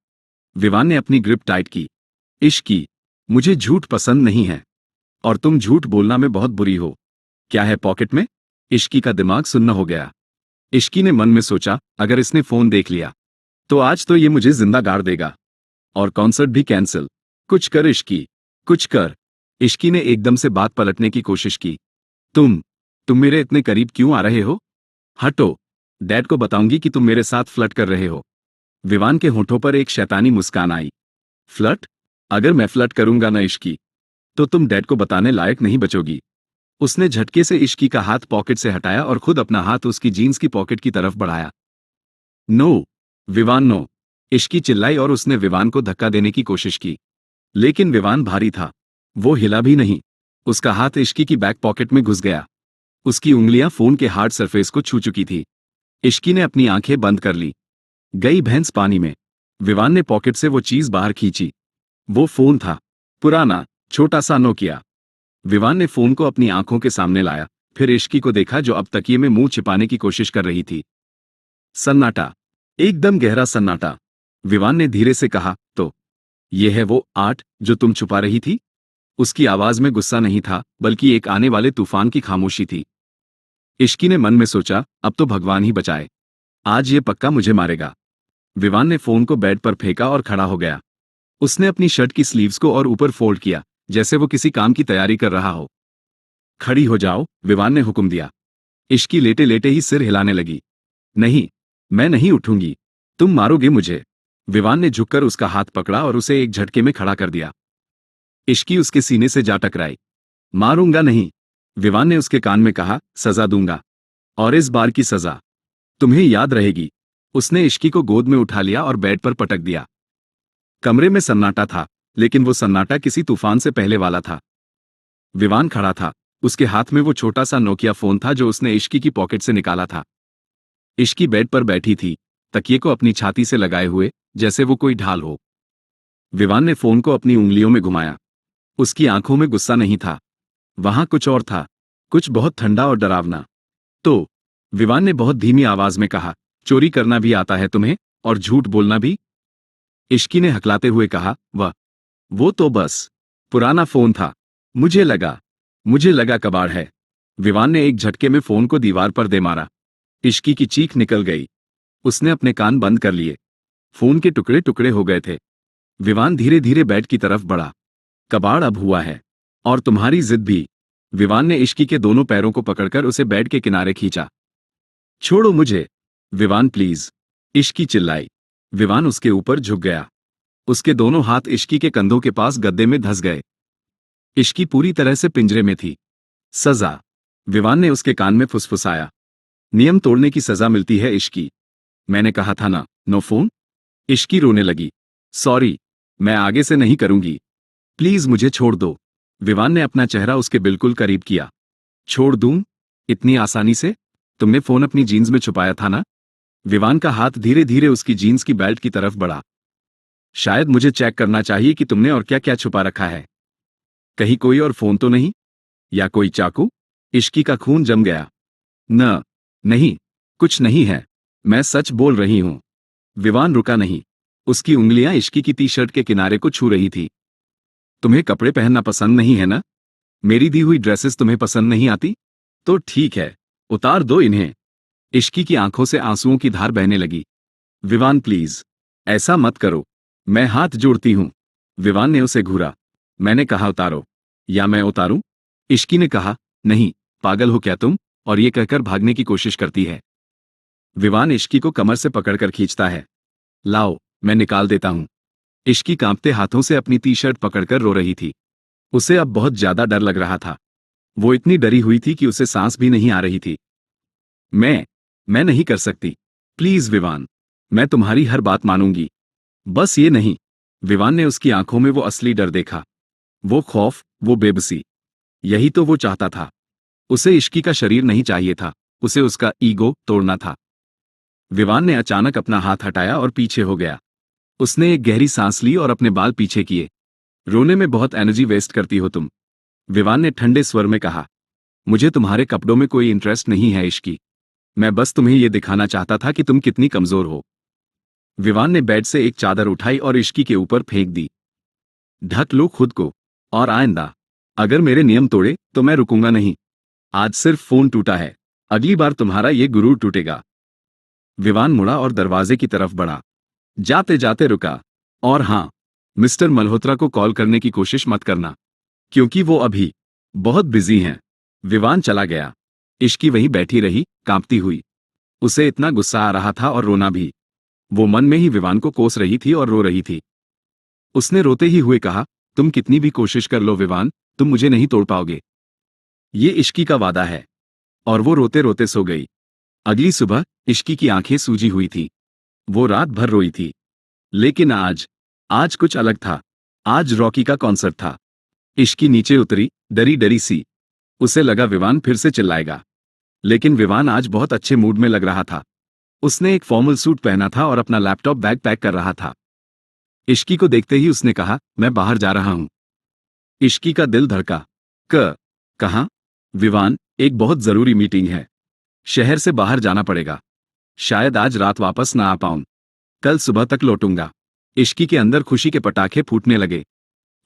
विवान ने अपनी ग्रिप टाइट की। इश्की, मुझे झूठ पसंद नहीं है। और तुम झूठ बोलना में बहुत बुरी हो। क्या है पॉकेट में? इश्की का दिमाग सुन्न हो गया। इश्की ने मन में सोचा, अगर इसने फोन देख लिया तो आज तो ये मुझे जिंदा गाड़ देगा। और कॉन्सर्ट भी कैंसिल। कुछ कर इश्की, कुछ कर। इश्की ने एकदम से बात पलटने की कोशिश की। तुम मेरे इतने करीब क्यों आ रहे हो? हटो, डैड को बताऊंगी कि तुम मेरे साथ फ्लर्ट कर रहे हो। विवान के होठों पर एक शैतानी मुस्कान आई। फ्लर्ट? अगर मैं फ्लर्ट करूंगा ना इश्की, तो तुम डैड को बताने लायक नहीं बचोगी। उसने झटके से इश्की का हाथ पॉकेट से हटाया और खुद अपना हाथ उसकी जीन्स की पॉकेट की तरफ बढ़ाया। No Vivaan, no. इश्की चिल्लाई और उसने विवान को धक्का देने की कोशिश की। लेकिन विवान भारी था। वो हिला भी नहीं। उसका हाथ इश्की की बैक पॉकेट में घुस गया। उसकी उंगलियां फोन के हार्ड सरफेस को छू चुकी थी। इश्की ने अपनी आंखें बंद कर ली। गई भैंस पानी में। विवान ने पॉकेट से वो चीज बाहर खींची। वो फोन था। पुराना, छोटा सा नोकिया। विवान ने फोन को अपनी आंखों के सामने लाया, फिर इश्की को देखा जो अब तकिए में मुंह छिपाने की कोशिश कर रही थी। सन्नाटा, एकदम गहरा सन्नाटा। विवान ने धीरे से कहा, तो ये है वो आर्ट जो तुम छुपा रही थी? उसकी आवाज में गुस्सा नहीं था, बल्कि एक आने वाले तूफान की खामोशी थी। इश्की ने मन में सोचा, अब तो भगवान ही बचाए। आज ये पक्का मुझे मारेगा। विवान ने फोन को बेड पर फेंका और खड़ा हो गया। उसने अपनी शर्ट की स्लीव्स को और ऊपर फोल्ड किया, जैसे वो किसी काम की तैयारी कर रहा हो। खड़ी हो जाओ, विवान ने हुक्म दिया। इश्की लेटे लेटे ही सिर हिलाने लगी। नहीं, मैं नहीं उठूंगी। तुम मारोगे मुझे। विवान ने झुककर उसका हाथ पकड़ा और उसे एक झटके में खड़ा कर दिया। इश्की उसके सीने से जा टकराई। मारूंगा नहीं, विवान ने उसके कान में कहा, सजा दूंगा। और इस बार की सजा तुम्हें याद रहेगी। उसने इश्की को गोद में उठा लिया और बेड पर पटक दिया। कमरे में सन्नाटा था, लेकिन वो सन्नाटा किसी तूफान से पहले वाला था। विवान खड़ा था। उसके हाथ में वो छोटा सा नोकिया फोन था जो उसने इश्की की पॉकेट से निकाला था। इश्की बेड पर बैठी थी, तकिए को अपनी छाती से लगाए हुए, जैसे वो कोई ढाल हो। विवान ने फोन को अपनी उंगलियों में घुमाया। उसकी आंखों में गुस्सा नहीं था। वहां कुछ और था, कुछ बहुत ठंडा और डरावना। तो विवान ने बहुत धीमी आवाज में कहा, चोरी करना भी आता है तुम्हें, और झूठ बोलना भी? इश्की ने हकलाते हुए कहा, वो तो बस पुराना फोन था। मुझे लगा कबाड़ है। विवान ने एक झटके में फोन को दीवार पर दे मारा। इश्की की चीख निकल गई। उसने अपने कान बंद कर लिए। फोन के टुकड़े टुकड़े हो गए थे। विवान धीरे धीरे बेड की तरफ बढ़ा। कबाड़ अब हुआ है, और तुम्हारी जिद भी। विवान ने इश्की के दोनों पैरों को पकड़कर उसे बेड के किनारे खींचा। छोड़ो मुझे, विवान प्लीज, इश्की चिल्लाई। विवान उसके ऊपर झुक गया। उसके दोनों हाथ इश्की के कंधों के पास गद्दे में धंस गए। इश्की पूरी तरह से पिंजरे में थी। सजा, विवान ने उसके कान में फुसफुसाया। नियम तोड़ने की सजा मिलती है इश्की। मैंने कहा था ना, नो फोन। इश्की रोने लगी। सॉरी, मैं आगे से नहीं करूंगी। प्लीज मुझे छोड़ दो। विवान ने अपना चेहरा उसके बिल्कुल करीब किया। छोड़ दूं? इतनी आसानी से? तुमने फोन अपनी जीन्स में छुपाया था ना? विवान का हाथ धीरे धीरे उसकी जीन्स की बेल्ट की तरफ बढ़ा। शायद मुझे चेक करना चाहिए कि तुमने और क्या क्या छुपा रखा है। कहीं कोई और फोन तो नहीं? या कोई चाकू? इश्की का खून जम गया। नहीं, कुछ नहीं है। मैं सच बोल रही हूं। विवान रुका नहीं। उसकी उंगलियां इश्की की टी शर्ट के किनारे को छू रही थी। तुम्हें कपड़े पहनना पसंद नहीं है ना? मेरी दी हुई ड्रेसेस तुम्हें पसंद नहीं आती? तो ठीक है, उतार दो इन्हें। इश्की की आंखों से आंसुओं की धार बहने लगी। विवान प्लीज, ऐसा मत करो। मैं हाथ जोड़ती हूं। विवान ने उसे घूरा। मैंने कहा उतारो। या मैं उतारूं? इश्की ने कहा, नहीं, पागल हो क्या तुम? और ये कहकर भागने की कोशिश करती है। विवान इश्की को कमर से पकड़कर खींचता है। लाओ, मैं निकाल देता हूं। इश्की कांपते हाथों से अपनी टी शर्ट पकड़कर रो रही थी। उसे अब बहुत ज्यादा डर लग रहा था। वो इतनी डरी हुई थी कि उसे सांस भी नहीं आ रही थी। मैं नहीं कर सकती। प्लीज विवान, मैं तुम्हारी हर बात मानूंगी। बस ये नहीं। विवान ने उसकी आंखों में वो असली डर देखा। वो खौफ, वो बेबसी। यही तो वो चाहता था। उसे इश्की का शरीर नहीं चाहिए था, उसे उसका ईगो तोड़ना था। विवान ने अचानक अपना हाथ हटाया और पीछे हो गया। उसने एक गहरी सांस ली और अपने बाल पीछे किए। रोने में बहुत एनर्जी वेस्ट करती हो तुम। विवान ने ठंडे स्वर में कहा। मुझे तुम्हारे कपड़ों में कोई इंटरेस्ट नहीं है इश्की। मैं बस तुम्हें यह दिखाना चाहता था कि तुम कितनी कमजोर हो। विवान ने बेड से एक चादर उठाई और इश्की के ऊपर फेंक दी। ढक लो खुद को। और आइंदा अगर मेरे नियम तोड़े तो मैं रुकूंगा नहीं। आज सिर्फ फोन टूटा है, अगली बार तुम्हारा ये गुरूर टूटेगा। विवान मुड़ा और दरवाजे की तरफ बढ़ा। जाते जाते रुका। और हां, मिस्टर मल्होत्रा को कॉल करने की कोशिश मत करना, क्योंकि वो अभी बहुत बिजी हैं। विवान चला गया। इश्की वहीं बैठी रही, कांपती हुई। उसे इतना गुस्सा आ रहा था और रोना भी। वो मन में ही विवान को कोस रही थी और रो रही थी। उसने रोते ही हुए कहा, तुम कितनी भी कोशिश कर लो विवान, तुम मुझे नहीं तोड़ पाओगे। ये इश्की का वादा है। और वो रोते रोते सो गई। अगली सुबह इश्की की आंखें सूजी हुई थी। वो रात भर रोई थी। लेकिन आज कुछ अलग था। आज रॉकी का कॉन्सर्ट था। इश्की नीचे उतरी, डरी डरी सी। उसे लगा विवान फिर से चिल्लाएगा। लेकिन विवान आज बहुत अच्छे मूड में लग रहा था। उसने एक फॉर्मल सूट पहना था और अपना लैपटॉप बैग पैक कर रहा था। इश्की को देखते ही उसने कहा, मैं बाहर जा रहा हूं। इश्की का दिल धड़का। कहां? विवान, एक बहुत जरूरी मीटिंग है। शहर से बाहर जाना पड़ेगा। शायद आज रात वापस ना आ पाऊं। कल सुबह तक लौटूंगा। इश्की के अंदर खुशी के पटाखे फूटने लगे।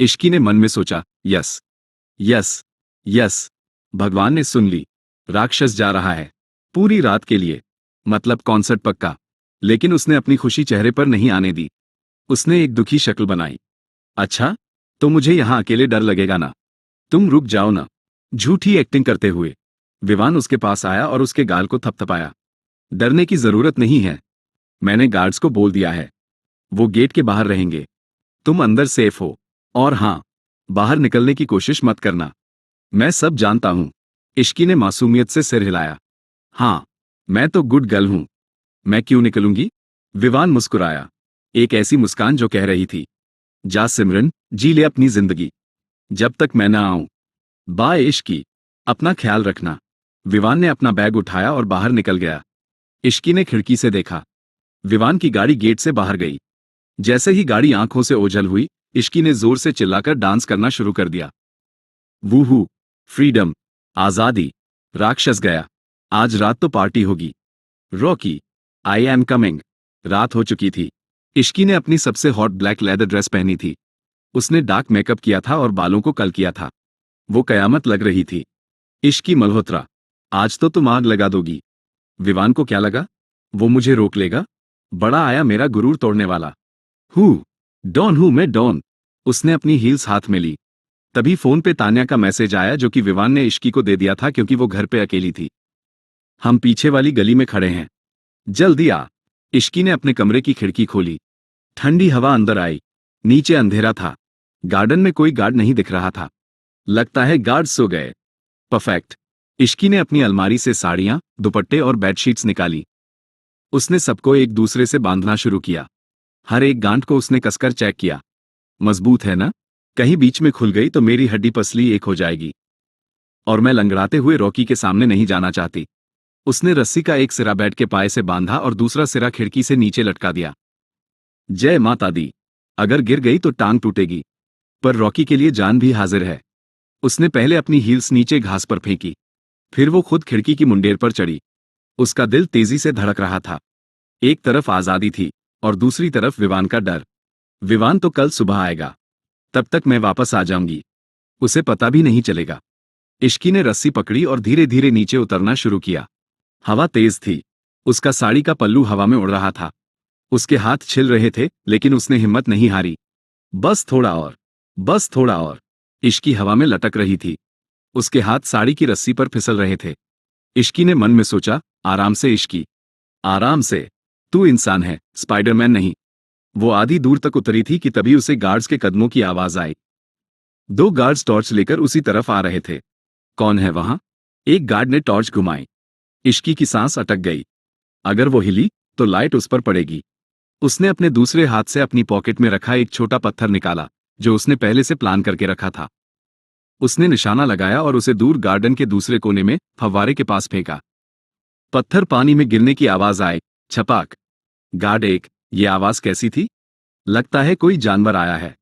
इश्की ने मन में सोचा, यस यस यस, भगवान ने सुन ली। राक्षस जा रहा है, पूरी रात के लिए। मतलब कॉन्सर्ट पक्का। लेकिन उसने अपनी खुशी चेहरे पर नहीं आने दी। उसने एक दुखी शक्ल बनाई। अच्छा, तो मुझे यहां अकेले डर लगेगा ना? तुम रुक जाओ ना। झूठी एक्टिंग करते हुए विवान उसके पास आया और उसके गाल को थपथपाया। डरने की जरूरत नहीं है। मैंने गार्ड्स को बोल दिया है। वो गेट के बाहर रहेंगे। तुम अंदर सेफ हो। और हां, बाहर निकलने की कोशिश मत करना। मैं सब जानता हूं। इश्की ने मासूमियत से सिर हिलाया। हां, मैं तो गुड गर्ल हूं। मैं क्यों निकलूंगी? विवान मुस्कुराया। एक ऐसी मुस्कान जो कह रही थी, जा सिमरन, जी ले अपनी जिंदगी, जब तक मैं ना आऊं। बाय इश्की, अपना ख्याल रखना। विवान ने अपना बैग उठाया और बाहर निकल गया। इश्की ने खिड़की से देखा। विवान की गाड़ी गेट से बाहर गई। जैसे ही गाड़ी आंखों से ओझल हुई, इश्की ने जोर से चिल्लाकर डांस करना शुरू कर दिया। वूहू, फ्रीडम, आजादी, राक्षस गया। आज रात तो पार्टी होगी। Rocky, I am coming. रात हो चुकी थी। इश्की ने अपनी सबसे हॉट ब्लैक लेदर ड्रेस पहनी थी। उसने डार्क मेकअप किया था और बालों को कल किया था। वो कयामत लग रही थी। इश्की मल्होत्रा, आज तो तुम आग लगा दोगी। विवान को क्या लगा? वो मुझे रोक लेगा? बड़ा आया मेरा गुरूर तोड़ने वाला। डॉन हूं मैं, डॉन। उसने अपनी हील्स हाथ में ली। तभी फोन पे तान्या का मैसेज आया जो कि विवान ने इश्की को दे दिया था क्योंकि वो घर पे अकेली थी। हम पीछे वाली गली में खड़े हैं, जल्दी आ। इश्की ने अपने कमरे की खिड़की खोली। ठंडी हवा अंदर आई। नीचे अंधेरा था। गार्डन में कोई गार्ड नहीं दिख रहा था। लगता है गार्ड सो गए। परफेक्ट। इश्की ने अपनी अलमारी से साड़ियां, दुपट्टे और बेडशीट्स निकाली। उसने सबको एक दूसरे से बांधना शुरू किया। हर एक गांठ को उसने कसकर चेक किया। मजबूत है ना? कहीं बीच में खुल गई तो मेरी हड्डी पसली एक हो जाएगी। और मैं लंगड़ाते हुए रॉकी के सामने नहीं जाना चाहती। उसने रस्सी का एक सिरा बेड के पाए से बांधा और दूसरा सिरा खिड़की से नीचे लटका दिया। जय माता दी। अगर गिर गई तो टांग टूटेगी, पर रॉकी के लिए जान भी हाजिर है। उसने पहले अपनी हील्स नीचे घास पर फेंकी, फिर वो खुद खिड़की की मुंडेर पर चढ़ी। उसका दिल तेजी से धड़क रहा था। एक तरफ आजादी थी और दूसरी तरफ विवान का डर। विवान तो कल सुबह आएगा, तब तक मैं वापस आ जाऊंगी, उसे पता भी नहीं चलेगा। इश्की ने रस्सी पकड़ी और धीरे धीरे नीचे उतरना शुरू किया। हवा तेज थी, उसका साड़ी का पल्लू हवा में उड़ रहा था। उसके हाथ छिल रहे थे, लेकिन उसने हिम्मत नहीं हारी। बस थोड़ा और, बस थोड़ा और। इश्की हवा में लटक रही थी, उसके हाथ साड़ी की रस्सी पर फिसल रहे थे। इश्की ने मन में सोचा, आराम से इश्की, आराम से, तू इंसान है, स्पाइडरमैन नहीं। वो आधी दूर तक उतरी थी कि तभी उसे गार्ड्स के कदमों की आवाज आई। 2 गार्ड्स टॉर्च लेकर उसी तरफ आ रहे थे। कौन है वहां? एक गार्ड ने टॉर्च घुमाई। इश्की की सांस अटक गई। अगर वो हिली तो लाइट उस पर पड़ेगी। उसने अपने दूसरे हाथ से अपनी पॉकेट में रखा एक छोटा पत्थर निकाला, जो उसने पहले से प्लान करके रखा था। उसने निशाना लगाया और उसे दूर गार्डन के दूसरे कोने में फव्वारे के पास फेंका। पत्थर पानी में गिरने की आवाज आए, छपाक। गार्ड 1, ये आवाज कैसी थी? लगता है कोई जानवर आया है।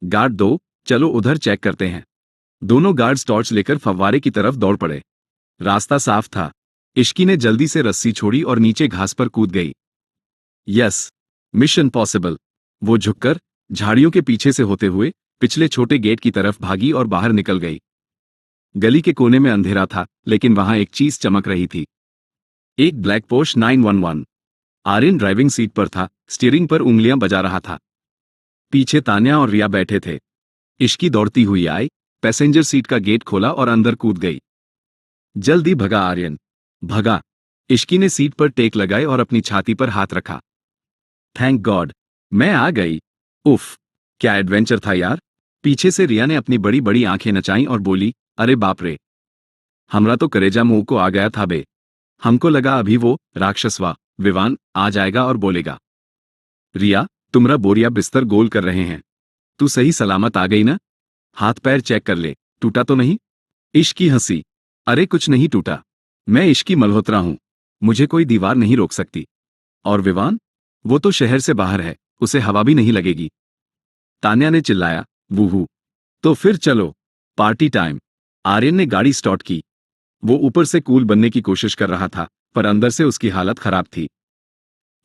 गार्ड 2, चलो उधर चेक करते हैं। दोनों गार्ड्स टॉर्च लेकर फव्वारे की तरफ दौड़ पड़े। रास्ता साफ था। इश्की ने जल्दी से रस्सी छोड़ी और नीचे घास पर कूद गई। Yes, mission possible. वो झुककर झाड़ियों के पीछे से होते हुए पिछले छोटे गेट की तरफ भागी और बाहर निकल गई। गली के कोने में अंधेरा था, लेकिन वहां एक चीज चमक रही थी। एक black Porsche 911। Aryan driving seat पर था, स्टीयरिंग पर उंगलियां बजा रहा था। पीछे तान्या और रिया बैठे थे। इश्की दौड़ती हुई आई, पैसेंजर सीट का गेट खोला और अंदर कूद गई। जल्दी भगा आर्यन, भगा। इश्की ने सीट पर टेक लगाए और अपनी छाती पर हाथ रखा। थैंक गॉड, मैं आ गई। उफ, क्या एडवेंचर था यार। पीछे से रिया ने अपनी बड़ी बड़ी आंखें नचाईं और बोली, अरे बाप रे, हमरा तो करेजा मुंह को आ गया था बे। हमको लगा अभी वो राक्षसवा विवान आ जाएगा और बोलेगा, रिया तुमरा बोरिया बिस्तर गोल कर रहे हैं, तू सही सलामत आ गई ना? हाथ पैर चेक कर ले, टूटा तो नहीं? इश्की हंसी, अरे कुछ नहीं टूटा, मैं इश्की मल्होत्रा हूं, मुझे कोई दीवार नहीं रोक सकती। और विवान, वो तो शहर से बाहर है, उसे हवा भी नहीं लगेगी। तान्या ने चिल्लाया, वूहू। तो फिर चलो, पार्टी टाइम। आर्यन ने गाड़ी स्टार्ट की। वो ऊपर से कूल बनने की कोशिश कर रहा था, पर अंदर से उसकी हालत खराब थी।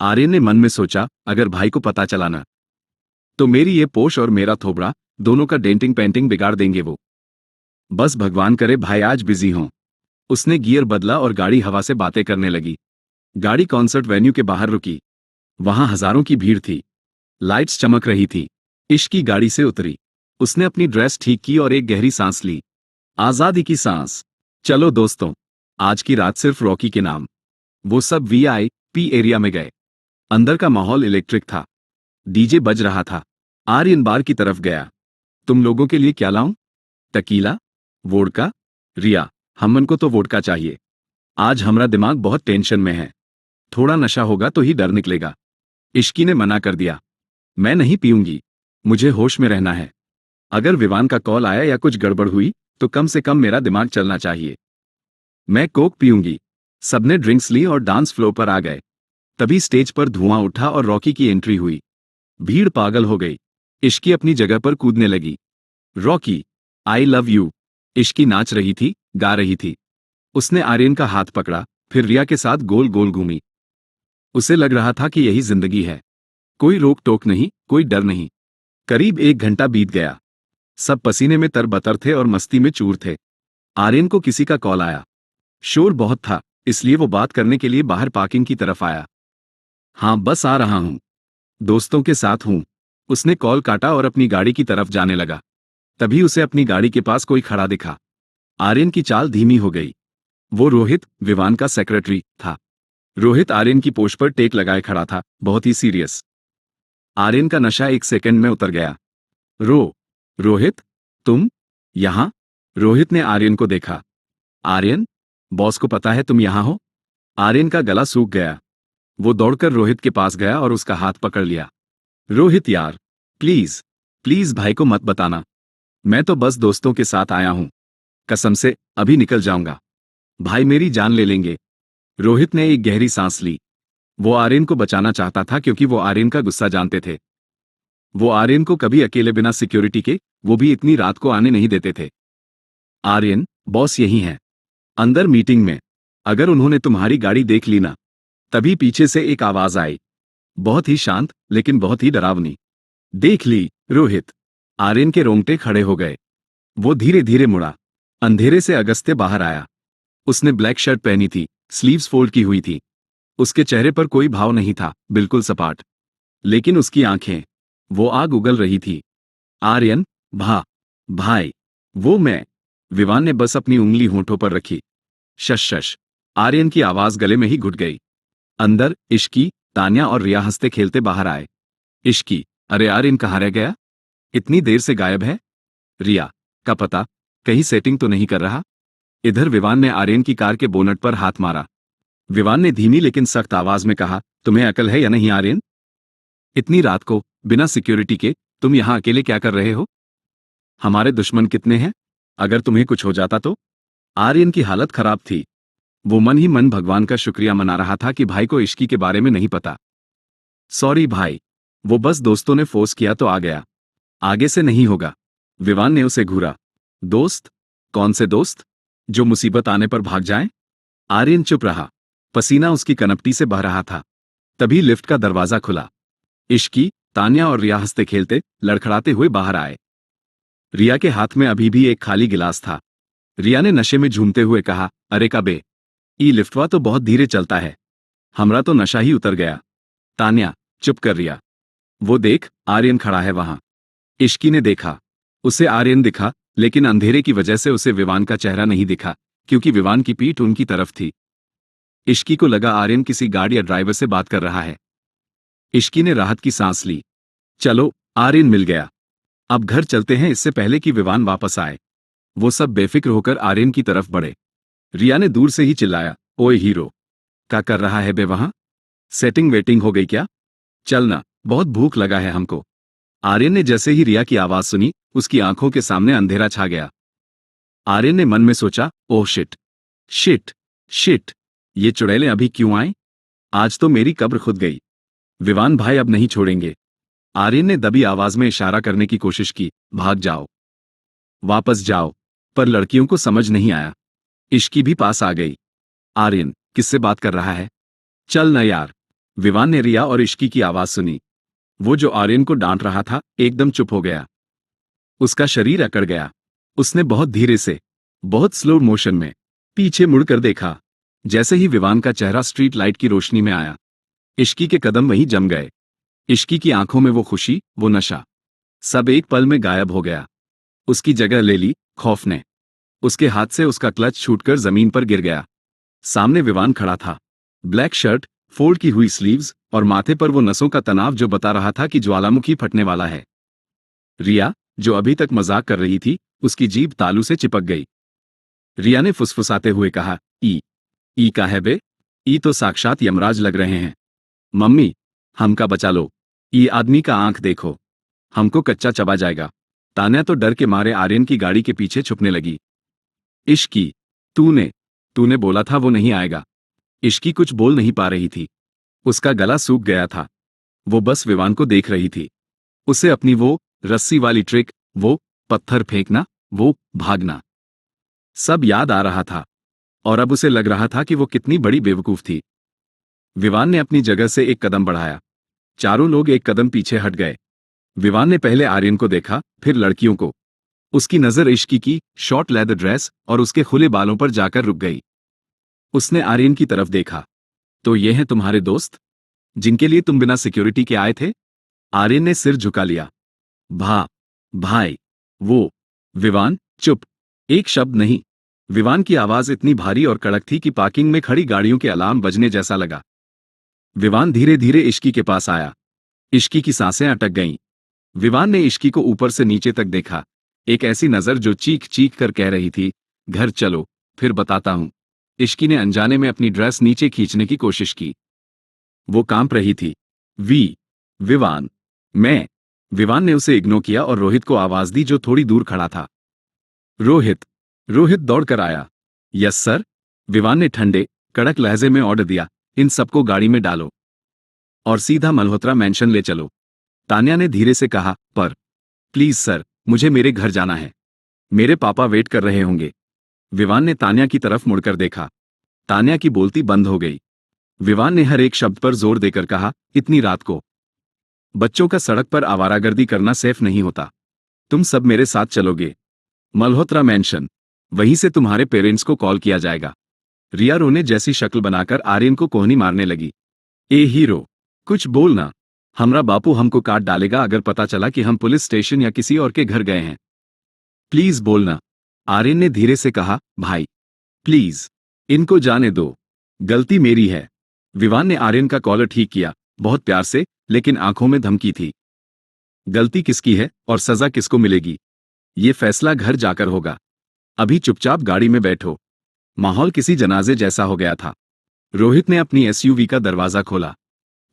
आर्यन ने मन में सोचा, अगर भाई को पता चला ना, तो मेरी ये पोश और मेरा थोबड़ा दोनों का डेंटिंग पेंटिंग बिगाड़ देंगे वो। बस भगवान करे भाई आज बिजी हों। उसने गियर बदला और गाड़ी हवा से बातें करने लगी। गाड़ी कॉन्सर्ट वेन्यू के बाहर रुकी। वहां हजारों की भीड़ थी। लाइट्स चमक रही थी। इश्की गाड़ी से उतरी। उसने अपनी ड्रेस ठीक की और एक गहरी सांस ली। आजादी की सांस। चलो दोस्तों, आज की रात सिर्फ रॉकी के नाम। वो सब VIP एरिया में गए। अंदर का माहौल इलेक्ट्रिक था। डीजे बज रहा था। आर्यन बार की तरफ गया। तुम लोगों के लिए क्या लाऊं? टकीला? वोडका? रिया, हमन को तो वोडका चाहिए। आज हमारा दिमाग बहुत टेंशन में है। थोड़ा नशा होगा तो ही डर निकलेगा। इश्की ने मना कर दिया, मैं नहीं पीऊंगी, मुझे होश में रहना है। अगर विवान का कॉल आया या कुछ गड़बड़ हुई तो कम से कम मेरा दिमाग चलना चाहिए। मैं कोक पीऊंगी। सबने ड्रिंक्स ली और डांस फ्लोर पर आ गए। तभी स्टेज पर धुआं उठा और रॉकी की एंट्री हुई। भीड़ पागल हो गई। इश्की अपनी जगह पर कूदने लगी। Rocky, I love you. Ishki नाच रही थी, गा रही थी। उसने आर्यन का हाथ पकड़ा, फिर रिया के साथ गोल गोल घूमी। उसे लग रहा था कि यही जिंदगी है। कोई रोक टोक नहीं, कोई डर नहीं। करीब 1 घंटा बीत गया। सब पसीने में तरबतर थे और मस्ती में चूर थे। आर्यन को किसी का कॉल आया। शोर बहुत था, इसलिए वो बात करने के लिए बाहर पार्किंग की तरफ आया। हाँ बस आ रहा हूं, दोस्तों के साथ हूं। उसने कॉल काटा और अपनी गाड़ी की तरफ जाने लगा। तभी उसे अपनी गाड़ी के पास कोई खड़ा दिखा। आर्यन की चाल धीमी हो गई। वो रोहित, विवान का सेक्रेटरी था। रोहित आर्यन की पोश पर टेक लगाए खड़ा था, बहुत ही सीरियस। आर्यन का नशा 1 सेकंड में उतर गया। रोहित, तुम यहां? रोहित ने आर्यन को देखा। आर्यन, बॉस को पता है तुम यहां हो? आर्यन का गला सूख गया। वो दौड़कर रोहित के पास गया और उसका हाथ पकड़ लिया। रोहित यार, प्लीज प्लीज भाई को मत बताना, मैं तो बस दोस्तों के साथ आया हूं, कसम से अभी निकल जाऊंगा। भाई मेरी जान ले लेंगे। रोहित ने एक गहरी सांस ली। वो आर्यन को बचाना चाहता था क्योंकि वो आर्यन का गुस्सा जानते थे। वो आर्यन को कभी अकेले बिना सिक्योरिटी के, वो भी इतनी रात को आने नहीं देते थे। आर्यन, बॉस यही है, अंदर मीटिंग में। अगर उन्होंने तुम्हारी गाड़ी देख ली ना। तभी पीछे से एक आवाज आई, बहुत ही शांत लेकिन बहुत ही डरावनी। देख ली, रोहित। आर्यन के रोंगटे खड़े हो गए। वो धीरे धीरे मुड़ा। अंधेरे से अगस्त्य बाहर आया। उसने ब्लैक शर्ट पहनी थी, स्लीव्स फोल्ड की हुई थी। उसके चेहरे पर कोई भाव नहीं था, बिल्कुल सपाट। लेकिन उसकी आंखें, वो आग उगल रही थी। आर्यन, भाई, वो मैं। विवान ने बस अपनी उंगली होंठों पर रखी। शश शश। आर्यन की आवाज गले में ही घुट गई। अंदर इश्की, तान्या और रिया हंसते खेलते बाहर आए। इश्की, अरे आर्यन कहाँ रह गया? इतनी देर से गायब है। रिया, का पता, कहीं सेटिंग तो नहीं कर रहा। इधर विवान ने आर्यन की कार के बोनट पर हाथ मारा। विवान ने धीमी लेकिन सख्त आवाज में कहा, तुम्हें अकल है या नहीं आर्यन? इतनी रात को, बिना सिक्योरिटी के, तुम यहां अकेले क्या कर रहे हो? हमारे दुश्मन कितने हैं? अगर तुम्हें कुछ हो जाता तो? आर्यन की हालत खराब थी। वो मन ही मन भगवान का शुक्रिया मना रहा था कि भाई को इश्की के बारे में नहीं पता। सॉरी भाई, वो बस दोस्तों ने फोर्स किया तो आ गया। आगे से नहीं होगा। विवान ने उसे घूरा। दोस्त? कौन से दोस्त? जो मुसीबत आने पर भाग जाएं? आर्यन चुप रहा। पसीना उसकी कनपटी से बह रहा था। तभी लिफ्ट का दरवाजा खुला। इश्की, तान्या और रिया हंसते खेलते, लड़खड़ाते हुए बाहर आए। रिया के हाथ में अभी भी एक खाली गिलास था। रिया ने नशे में झूमते हुए कहा, अरे कबे, ई लिफ्टवा तो बहुत धीरे चलता है। हमरा तो नशा ही उतर गया। तान्या, चुप कर रिया। वो देख, आर्यन खड़ा है वहां। इश्की ने देखा। उसे आर्यन दिखा, लेकिन अंधेरे की वजह से उसे विवान का चेहरा नहीं दिखा, क्योंकि विवान की पीठ उनकी तरफ थी। इश्की को लगा आर्यन किसी गार्ड या ड्राइवर से बात कर रहा है। इश्की ने राहत की सांस ली। चलो, आर्यन मिल गया। अब घर चलते हैं इससे पहले कि विवान वापस आए। वो सब बेफिक्र होकर आर्यन की तरफ बढ़े। रिया ने दूर से ही चिल्लाया, ओए हीरो, क्या कर रहा है बे वहां? सेटिंग वेटिंग हो गई क्या? चलना, बहुत भूख लगा है हमको। आर्यन ने जैसे ही रिया की आवाज सुनी, उसकी आंखों के सामने अंधेरा छा गया। आर्यन ने मन में सोचा, ओह शिट, शिट, शिट, ये चुड़ैलें अभी क्यों आए? आज तो मेरी कब्र खुद गई। विवान भाई अब नहीं छोड़ेंगे। आर्यन ने दबी आवाज में इशारा करने की कोशिश की, भाग जाओ, वापस जाओ। पर लड़कियों को समझ नहीं आया। इश्की भी पास आ गई। आर्यन, किससे बात कर रहा है? चल न यार। विवान ने रिया और इश्की की आवाज सुनी। वो जो आर्यन को डांट रहा था, एकदम चुप हो गया। उसका शरीर अकड़ गया। उसने बहुत धीरे से, बहुत स्लो मोशन में पीछे मुड़कर देखा। जैसे ही विवान का चेहरा स्ट्रीट लाइट की रोशनी में आया, इश्की के कदम वहीं जम गए। इश्की की आंखों में वो खुशी, वो नशा, सब एक पल में गायब हो गया। उसकी जगह ले ली खौफ ने। उसके हाथ से उसका क्लच छूटकर जमीन पर गिर गया। सामने विवान खड़ा था। ब्लैक शर्ट, फोल्ड की हुई स्लीव्स और माथे पर वो नसों का तनाव जो बता रहा था कि ज्वालामुखी फटने वाला है। रिया, जो अभी तक मजाक कर रही थी, उसकी जीभ तालू से चिपक गई। रिया ने फुसफुसाते हुए कहा, ई का है बे? ई तो साक्षात यमराज लग रहे हैं। मम्मी, हमका बचा लो। ई आदमी का आंख देखो, हमको कच्चा चबा जाएगा। तान्या तो डर के मारे आर्यन की गाड़ी के पीछे छुपने लगी। इश्की, तूने बोला था वो नहीं आएगा। इश्की कुछ बोल नहीं पा रही थी। उसका गला सूख गया था। वो बस विवान को देख रही थी। उसे अपनी वो रस्सी वाली ट्रिक, वो पत्थर फेंकना, वो भागना, सब याद आ रहा था। और अब उसे लग रहा था कि वो कितनी बड़ी बेवकूफ थी। विवान ने अपनी जगह से एक कदम बढ़ाया। चारों लोग एक कदम पीछे हट गए। विवान ने पहले आर्यन को देखा, फिर लड़कियों को। उसकी नजर इश्की की शॉर्ट लेदर ड्रेस और उसके खुले बालों पर जाकर रुक गई। उसने आर्यन की तरफ देखा। तो ये हैं तुम्हारे दोस्त, जिनके लिए तुम बिना सिक्योरिटी के आए थे? आर्यन ने सिर झुका लिया। भाई, वो। विवान, चुप, एक शब्द नहीं। विवान की आवाज इतनी भारी और कड़क थी कि पार्किंग में खड़ी गाड़ियों के अलार्म बजने जैसा लगा। विवान धीरे धीरे इश्की के पास आया। इश्की की सांसें अटक गईं। विवान ने इश्की को ऊपर से नीचे तक देखा, एक ऐसी नजर जो चीख चीख कर कह रही थी, घर चलो, फिर बताता हूं। इश्की ने अनजाने में अपनी ड्रेस नीचे खींचने की कोशिश की। वो कांप रही थी। विवान, विवान ने उसे इग्नोर किया और रोहित को आवाज दी जो थोड़ी दूर खड़ा था। रोहित। रोहित दौड़कर आया। Yes sir. विवान ने ठंडे कड़क लहजे में ऑर्डर दिया, इन सबको गाड़ी में डालो और सीधा मल्होत्रा मैंशन ले चलो। तान्या ने धीरे से कहा, पर प्लीज सर, मुझे मेरे घर जाना है, मेरे पापा वेट कर रहे होंगे। विवान ने तान्या की तरफ मुड़कर देखा। तान्या की बोलती बंद हो गई। विवान ने हर एक शब्द पर जोर देकर कहा, इतनी रात को बच्चों का सड़क पर आवारागर्दी करना सेफ नहीं होता। तुम सब मेरे साथ चलोगे मल्होत्रा मैंशन, वहीं से तुम्हारे पेरेंट्स को कॉल किया जाएगा। रिया रोने जैसी शक्ल बनाकर आर्यन को कोहनी मारने लगी। ए हीरो, कुछ बोलना, हमरा बापू हमको काट डालेगा अगर पता चला कि हम पुलिस स्टेशन या किसी और के घर गए हैं। प्लीज बोलना। आर्यन ने धीरे से कहा, भाई प्लीज इनको जाने दो, गलती मेरी है। विवान ने आर्यन का कॉलर ठीक किया, बहुत प्यार से, लेकिन आंखों में धमकी थी। गलती किसकी है और सजा किसको मिलेगी, ये फैसला घर जाकर होगा। अभी चुपचाप गाड़ी में बैठो। माहौल किसी जनाजे जैसा हो गया था। रोहित ने अपनी एसयूवी का दरवाजा खोला।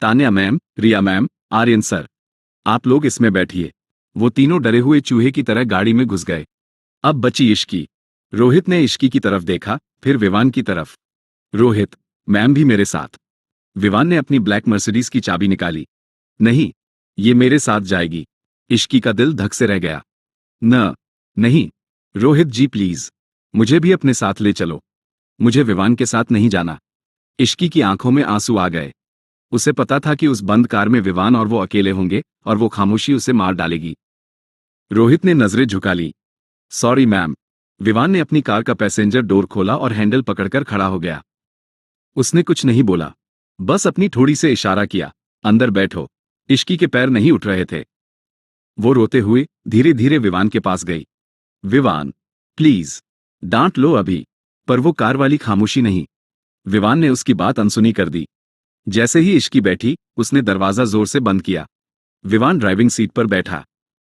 तान्या मैम, रिया मैम, आर्यन सर, आप लोग इसमें बैठिए। वो तीनों डरे हुए चूहे की तरह गाड़ी में घुस गए। अब बची इश्की। रोहित ने इश्की की तरफ देखा, फिर विवान की तरफ। रोहित, मैम भी मेरे साथ। विवान ने अपनी ब्लैक मर्सिडीज की चाबी निकाली। नहीं, ये मेरे साथ जाएगी। इश्की का दिल धक से रह गया। नहीं रोहित जी, प्लीज मुझे भी अपने साथ ले चलो। मुझे विवान के साथ नहीं जाना। इश्की की आंखों में आंसू आ गए। उसे पता था कि उस बंद कार में विवान और वो अकेले होंगे और वो खामोशी उसे मार डालेगी। रोहित ने नजरें झुका ली। Sorry ma'am. विवान ने अपनी कार का पैसेंजर डोर खोला और हैंडल पकड़कर खड़ा हो गया। उसने कुछ नहीं बोला, बस अपनी ठोड़ी से इशारा किया, अंदर बैठो। इश्की के पैर नहीं उठ रहे थे। वो रोते हुए धीरे धीरे विवान के पास गई। विवान प्लीज, डांट लो अभी। पर वो कार वाली खामोशी नहीं। विवान ने उसकी बात अनसुनी कर दी। जैसे ही इश्की बैठी, उसने दरवाजा जोर से बंद किया। विवान ड्राइविंग सीट पर बैठा।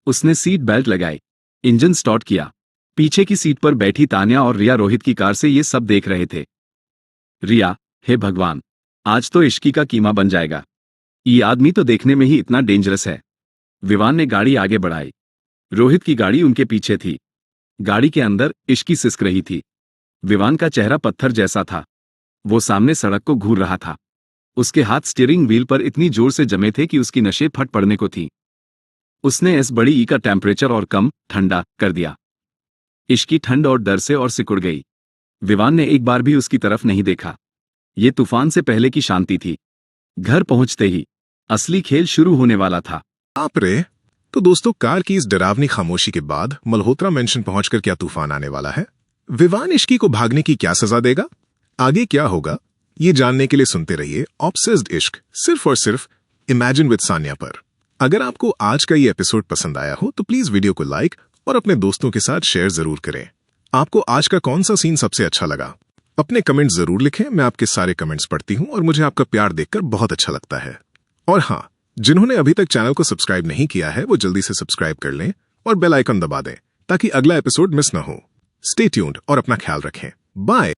उसने सीट बेल्ट लगाई, इंजन स्टार्ट किया। पीछे की सीट पर बैठी तान्या और रिया रोहित की कार से ये सब देख रहे थे। रिया, हे भगवान, आज तो इश्की का कीमा बन जाएगा। ये आदमी तो देखने में ही इतना डेंजरस है। विवान ने गाड़ी आगे बढ़ाई। रोहित की गाड़ी उनके पीछे थी। गाड़ी के अंदर इश्की सिसक रही थी। विवान का चेहरा पत्थर जैसा था। वो सामने सड़क को घूर रहा था। उसके हाथ स्टीयरिंग व्हील पर इतनी जोर से जमे थे कि उसकी नसें फट पड़ने को थी। उसने इस बड़ी ई का टेम्परेचर और कम ठंडा कर दिया। इश्की ठंड और डर से और सिकुड़ गई। विवान ने एक बार भी उसकी तरफ नहीं देखा। ये तूफान से पहले की शांति थी। घर पहुंचते ही असली खेल शुरू होने वाला था। आप रे, तो दोस्तों, कार की इस डरावनी खामोशी के बाद मल्होत्रा मेंशन पहुंचकर क्या तूफान आने वाला है? विवान इश्की को भागने की क्या सजा देगा? आगे क्या होगा, ये जानने के लिए सुनते रहिए ऑब्सेस्ड इश्क, सिर्फ और सिर्फ इमेजिन विद सान्या पर। अगर आपको आज का ये एपिसोड पसंद आया हो तो प्लीज वीडियो को लाइक और अपने दोस्तों के साथ शेयर जरूर करें। आपको आज का कौन सा सीन सबसे अच्छा लगा? अपने कमेंट जरूर लिखें। मैं आपके सारे कमेंट्स पढ़ती हूं और मुझे आपका प्यार देखकर बहुत अच्छा लगता है। और हाँ, जिन्होंने अभी तक चैनल को सब्सक्राइब नहीं किया है वो जल्दी से सब्सक्राइब कर लें और बेल आइकन दबा दें ताकि अगला एपिसोड मिस ना हो। स्टे ट्यून्ड और अपना ख्याल रखें। बाय।